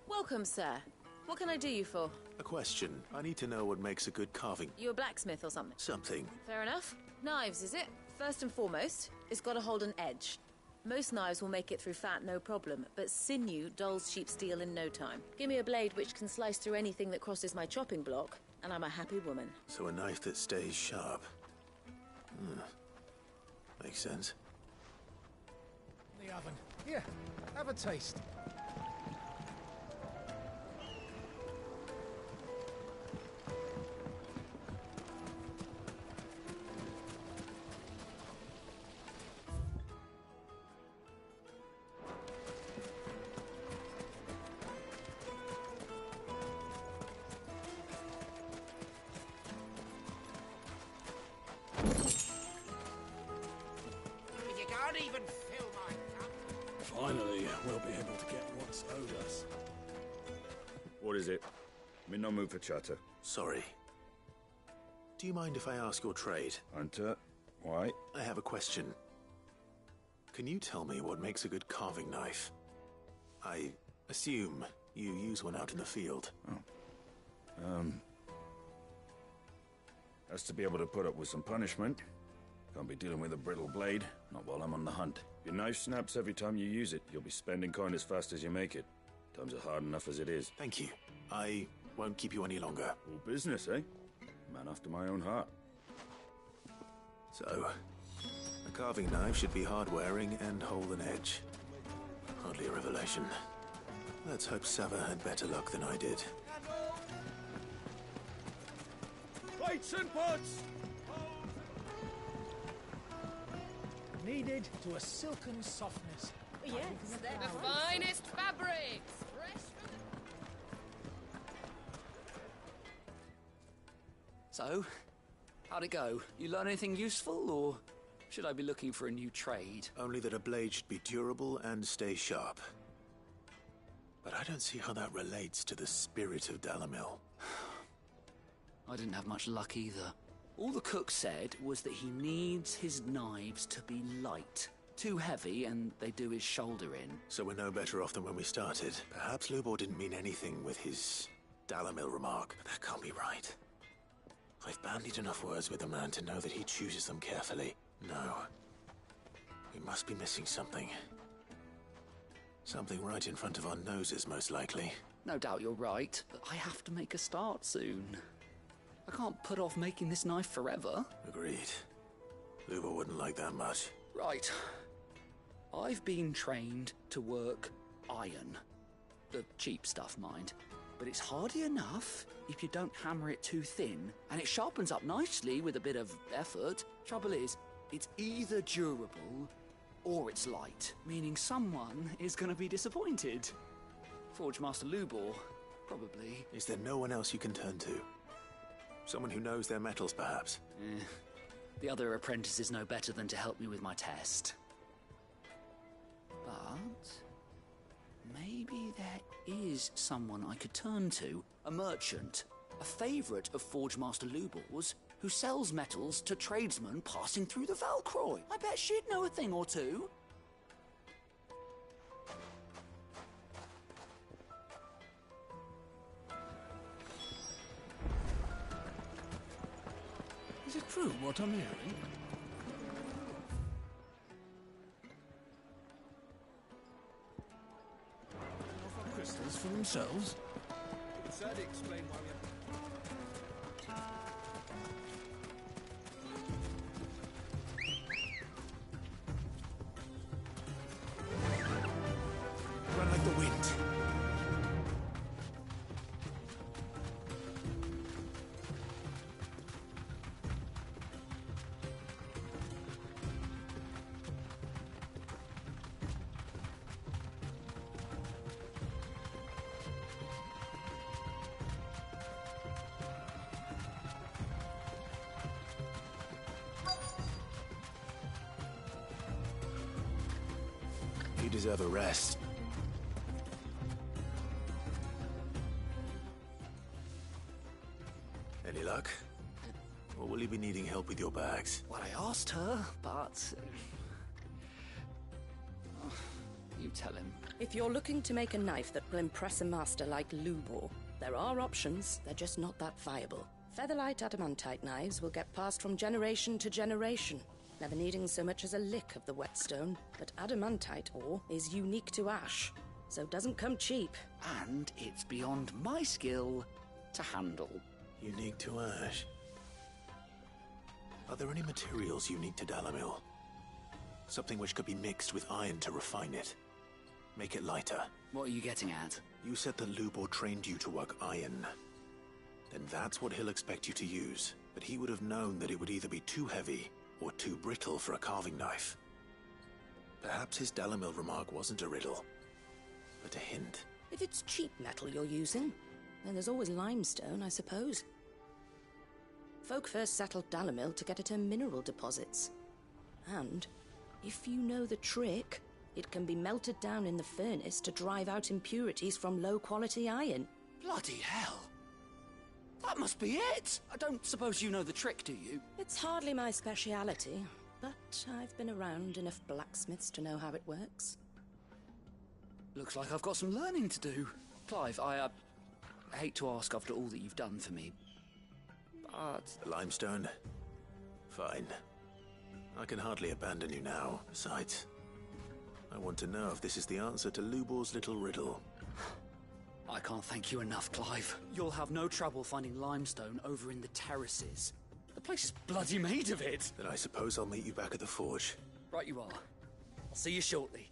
Welcome, sir. What can I do you for? A question. I need to know what makes a good carving. You a blacksmith or something? Something. Fair enough. Knives, is it? First and foremost, it's got to hold an edge. Most knives will make it through fat, no problem, but sinew dulls cheap steel in no time. Give me a blade which can slice through anything that crosses my chopping block, and I'm a happy woman. So a knife that stays sharp. Makes sense. The oven. Here, have a taste. You can't even fill my cup. Finally, we'll be able to get what's owed us. What is it? I'm in no mood for chatter. Sorry. Do you mind if I ask your trade? Hunter, why? I have a question. Can you tell me what makes a good carving knife? I assume you use one out in the field. Has to be able to put up with some punishment. Can't be dealing with a brittle blade, not while I'm on the hunt. If your knife snaps every time you use it, you'll be spending coin as fast as you make it. Times are hard enough as it is. Thank you. I won't keep you any longer. All business, eh? Man after my own heart. So, a carving knife should be hard-wearing and hold an edge. Hardly a revelation. Let's hope Sava had better luck than I did. Lights and butts! Kneaded to a silken softness. Yes, the finest fabrics! Fresh from So, how'd it go? You learn anything useful, or should I be looking for a new trade? Only that a blade should be durable and stay sharp. But I don't see how that relates to the spirit of Dalamil. I didn't have much luck either. All the cook said was that he needs his knives to be light. Too heavy, and they do his shoulder in. So we're no better off than when we started. Perhaps Lubor didn't mean anything with his Dalamil remark. But that can't be right. I've bandied enough words with the man to know that he chooses them carefully. No. We must be missing something. Something right in front of our noses, most likely. No doubt you're right, but I have to make a start soon. I can't put off making this knife forever. Agreed. Lubor wouldn't like that much. Right. I've been trained to work iron. The cheap stuff, mind. But it's hardy enough if you don't hammer it too thin, and it sharpens up nicely with a bit of effort. Trouble is, it's either durable or it's light, meaning someone is going to be disappointed. Forge Master Lubor, probably. Is there no one else you can turn to? Someone who knows their metals, perhaps? The other apprentice is no better than to help me with my test. But maybe there is someone I could turn to. A merchant, a favourite of Forge Master Lubor's, who sells metals to tradesmen passing through the Valcroy. I bet she'd know a thing or two. Is it true what I'm hearing? Offer crystals for themselves? That'd explain why we have... Run like the wind. You deserve a rest. Any luck? Or will you be needing help with your bags? Well, I asked her, but... you tell him. If you're looking to make a knife that will impress a master like Lubor, there are options, they're just not that viable. Featherlight adamantite knives will get passed from generation to generation, never needing so much as a lick of the whetstone, but adamantite ore is unique to ash, so doesn't come cheap. And it's beyond my skill to handle. Unique to ash? Are there any materials unique to Dalamil? Something which could be mixed with iron to refine it. Make it lighter. What are you getting at? You said that Lubor trained you to work iron. Then that's what he'll expect you to use. But he would have known that it would either be too heavy or too brittle for a carving knife. Perhaps his Dalamil remark wasn't a riddle, but a hint. If it's cheap metal you're using, then there's always limestone, I suppose. Folk first settled Dalamil to get at her mineral deposits. And, if you know the trick, it can be melted down in the furnace to drive out impurities from low-quality iron. Bloody hell! That must be it! I don't suppose you know the trick, do you? It's hardly my speciality, but I've been around enough blacksmiths to know how it works. Looks like I've got some learning to do. Clive, I hate to ask after all that you've done for me, but... Limestone? Fine. I can hardly abandon you now. Besides, I want to know if this is the answer to Lubor's little riddle. I can't thank you enough, Clive. You'll have no trouble finding limestone over in the terraces. The place is bloody made of it. Then I suppose I'll meet you back at the forge. Right you are. I'll see you shortly.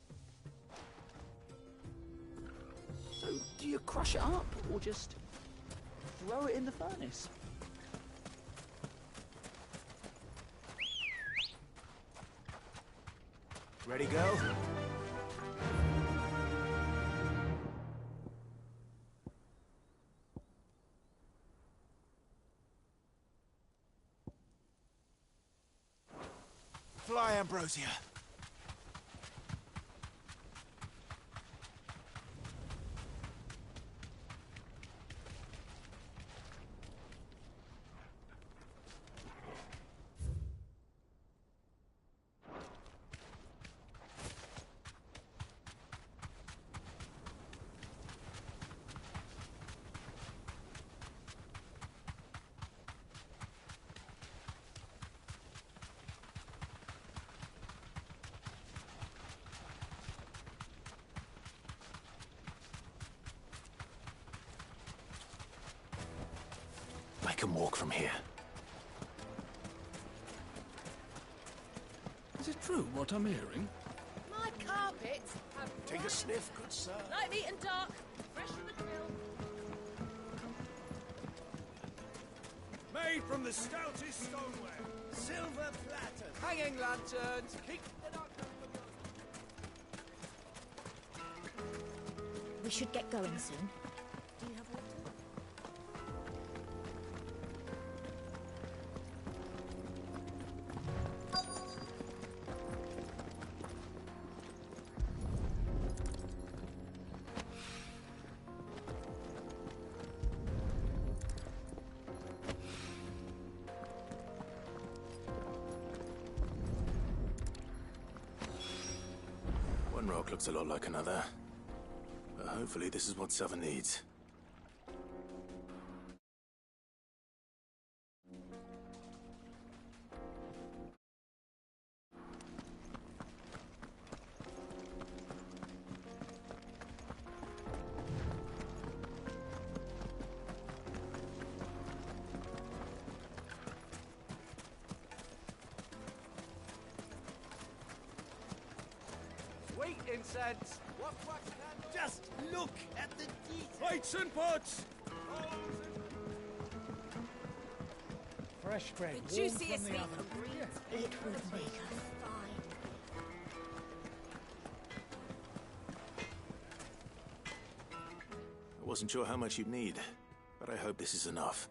So, do you crush it up, or just throw it in the furnace? Ready, go? Fly, Ambrosia. I can walk from here. Is it true what I'm hearing? My carpets have Take a sniff, good sir. light, meat and dark, fresh from the grill. Made from the stoutest stoneware. Silver platters. Hanging lanterns. Keep We should get going soon. Do you have water? One rock looks a lot like another. But hopefully this is what Sava needs. Sweet incense. Just look at the details. Plates and pots. Fresh bread, The warm juiciest from the meat oven. from greens. It would make a fine. I wasn't sure how much you'd need, but I hope this is enough.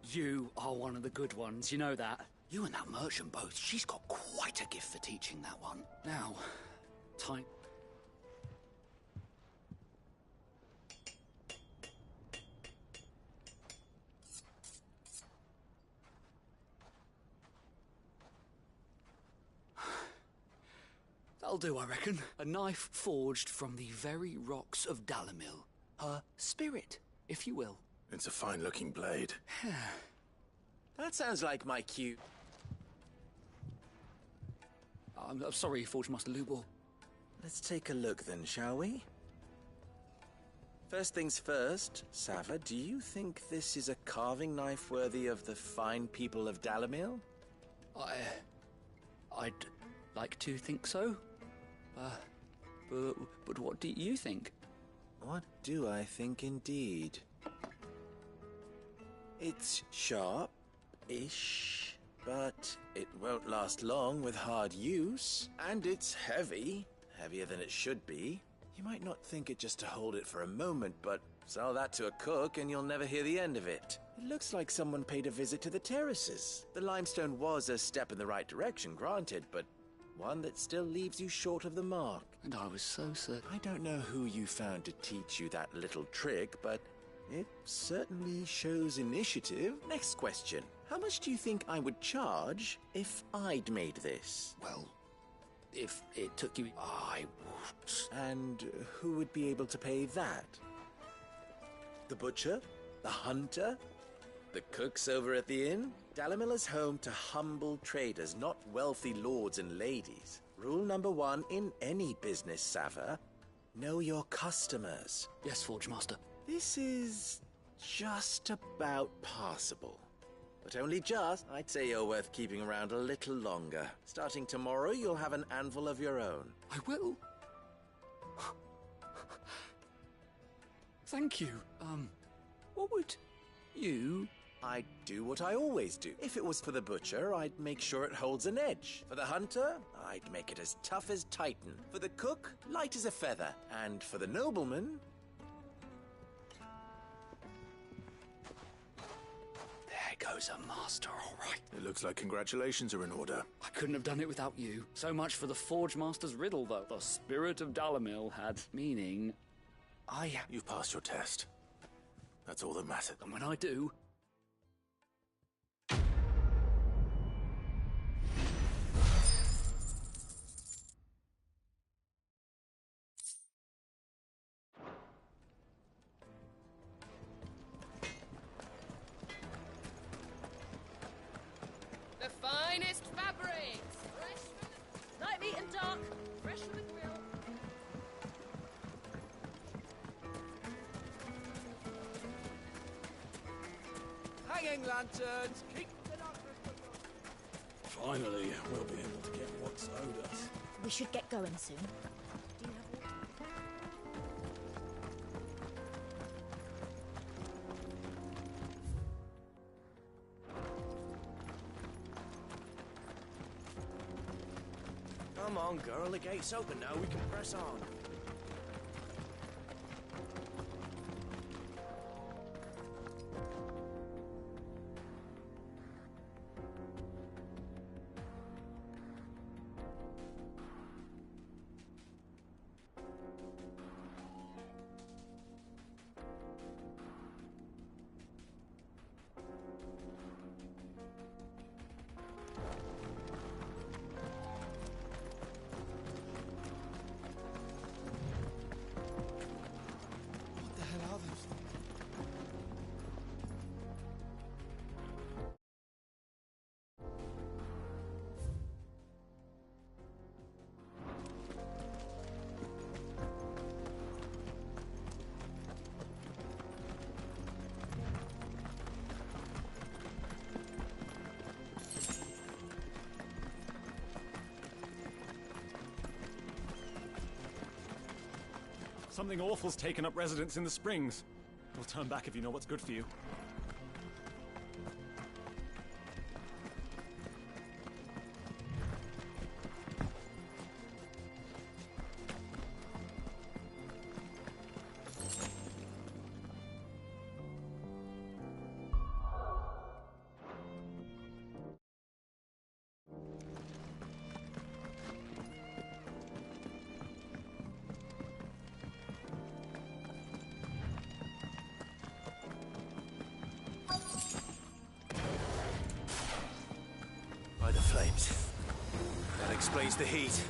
You are one of the good ones, you know that. You and that merchant both, she's got quite a gift for teaching, that one. Now, time... That'll do, I reckon. A knife forged from the very rocks of Dalamil. Her spirit, if you will. It's a fine-looking blade. That sounds like my cue. I'm sorry, Forge Master Lubor. Let's take a look then, shall we? First things first, Sava, do you think this is a carving knife worthy of the fine people of Dalamil? I'd like to think so. But what do you think? What do I think indeed? It's sharp-ish, but it won't last long with hard use. And it's heavy, heavier than it should be. You might not think it just to hold it for a moment, but sell that to a cook and you'll never hear the end of it. It looks like someone paid a visit to the terraces. The limestone was a step in the right direction, granted, but one that still leaves you short of the mark. And I was so certain. I don't know who you found to teach you that little trick, but it certainly shows initiative. Next question. How much do you think I would charge if I'd made this? Well, if it took you... I would. And who would be able to pay that? The butcher? The hunter? The cooks over at the inn? Dalamil is home to humble traders, not wealthy lords and ladies. Rule number 1 in any business, Sava. Know your customers. Yes, Forge Master. This is just about passable. But only just. I'd say you're worth keeping around a little longer. Starting tomorrow, you'll have an anvil of your own. I will. Thank you. What would you I'd do what I always do. If it was for the butcher, I'd make sure it holds an edge. For the hunter, I'd make it as tough as Titan. For the cook, light as a feather. And for the nobleman... There goes a master, all right. It looks like congratulations are in order. I couldn't have done it without you. So much for the Forge Master's riddle, though. The spirit of Dalamil had meaning. You've passed your test. That's all that matters. And when I do... The finest fabrics! Fresh from the... Light, meat and dark. Fresh from the grill. Hanging lanterns, keep the darkness. Finally, we'll be able to get what's owed us. We should get going soon. Do you have water? Come on, girl, the gate's open now, we can press on. What the hell are those things? Something awful's taken up residence in the springs. We'll turn back if you know what's good for you. By the flames. That explains the heat.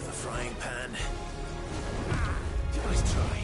The frying pan. Nice try.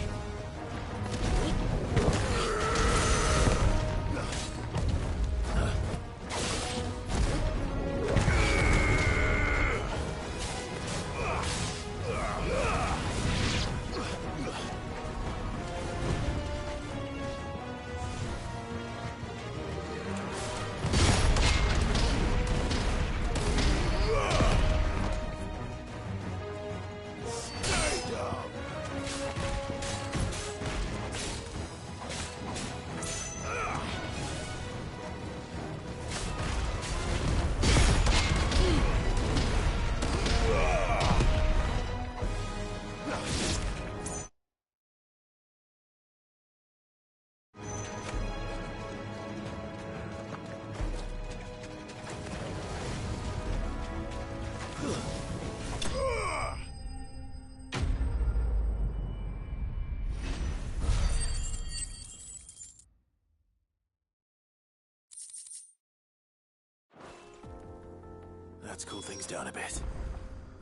That's cooled things down a bit.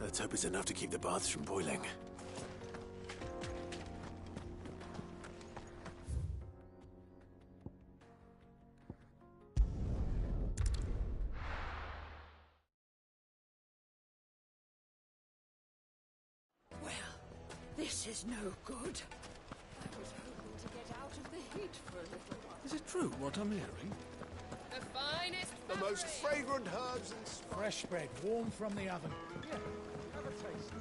Let's hope it's enough to keep the baths from boiling. Well, this is no good. I was hoping to get out of the heat for a little while. Is it true what I'm hearing? The finest, the most fragrant herbs and spices. Fresh bread, warm from the oven. Yeah, have a taste.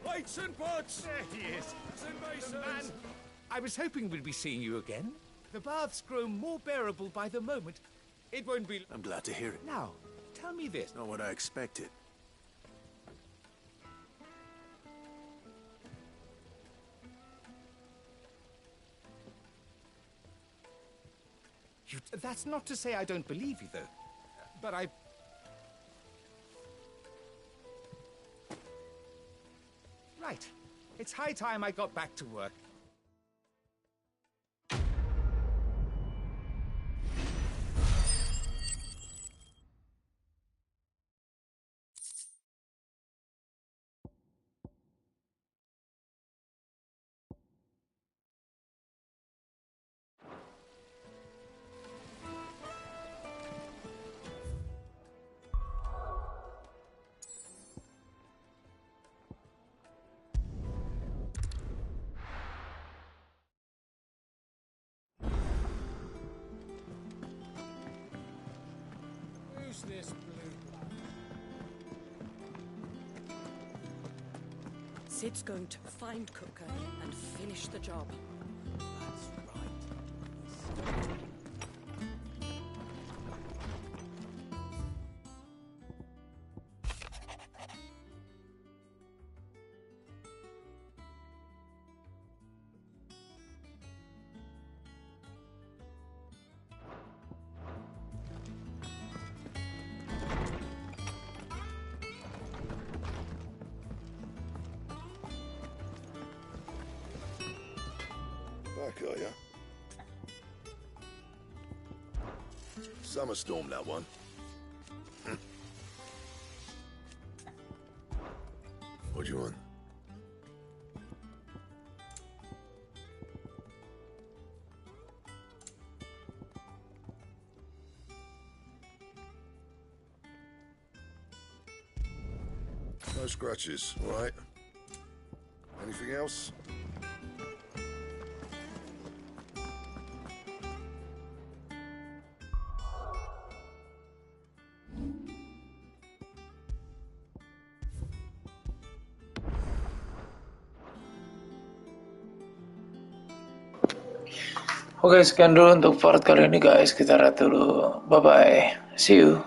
Lights and pots! There he is. The Man, I was hoping we'd be seeing you again. The baths grow more bearable by the moment. It won't be... I'm glad to hear it. Now, tell me this. Not what I expected. That's not to say I don't believe you, though. But I... Right. It's high time I got back to work. Who's this blue blood? Sid's going to find Cooker and finish the job. That's right. Back, are ya? Summer storm, that one. What do you want? No scratches, all right? Anything else? Oke, sekian dulu untuk part kali ini guys. Kita rehat dulu. Bye bye. See you.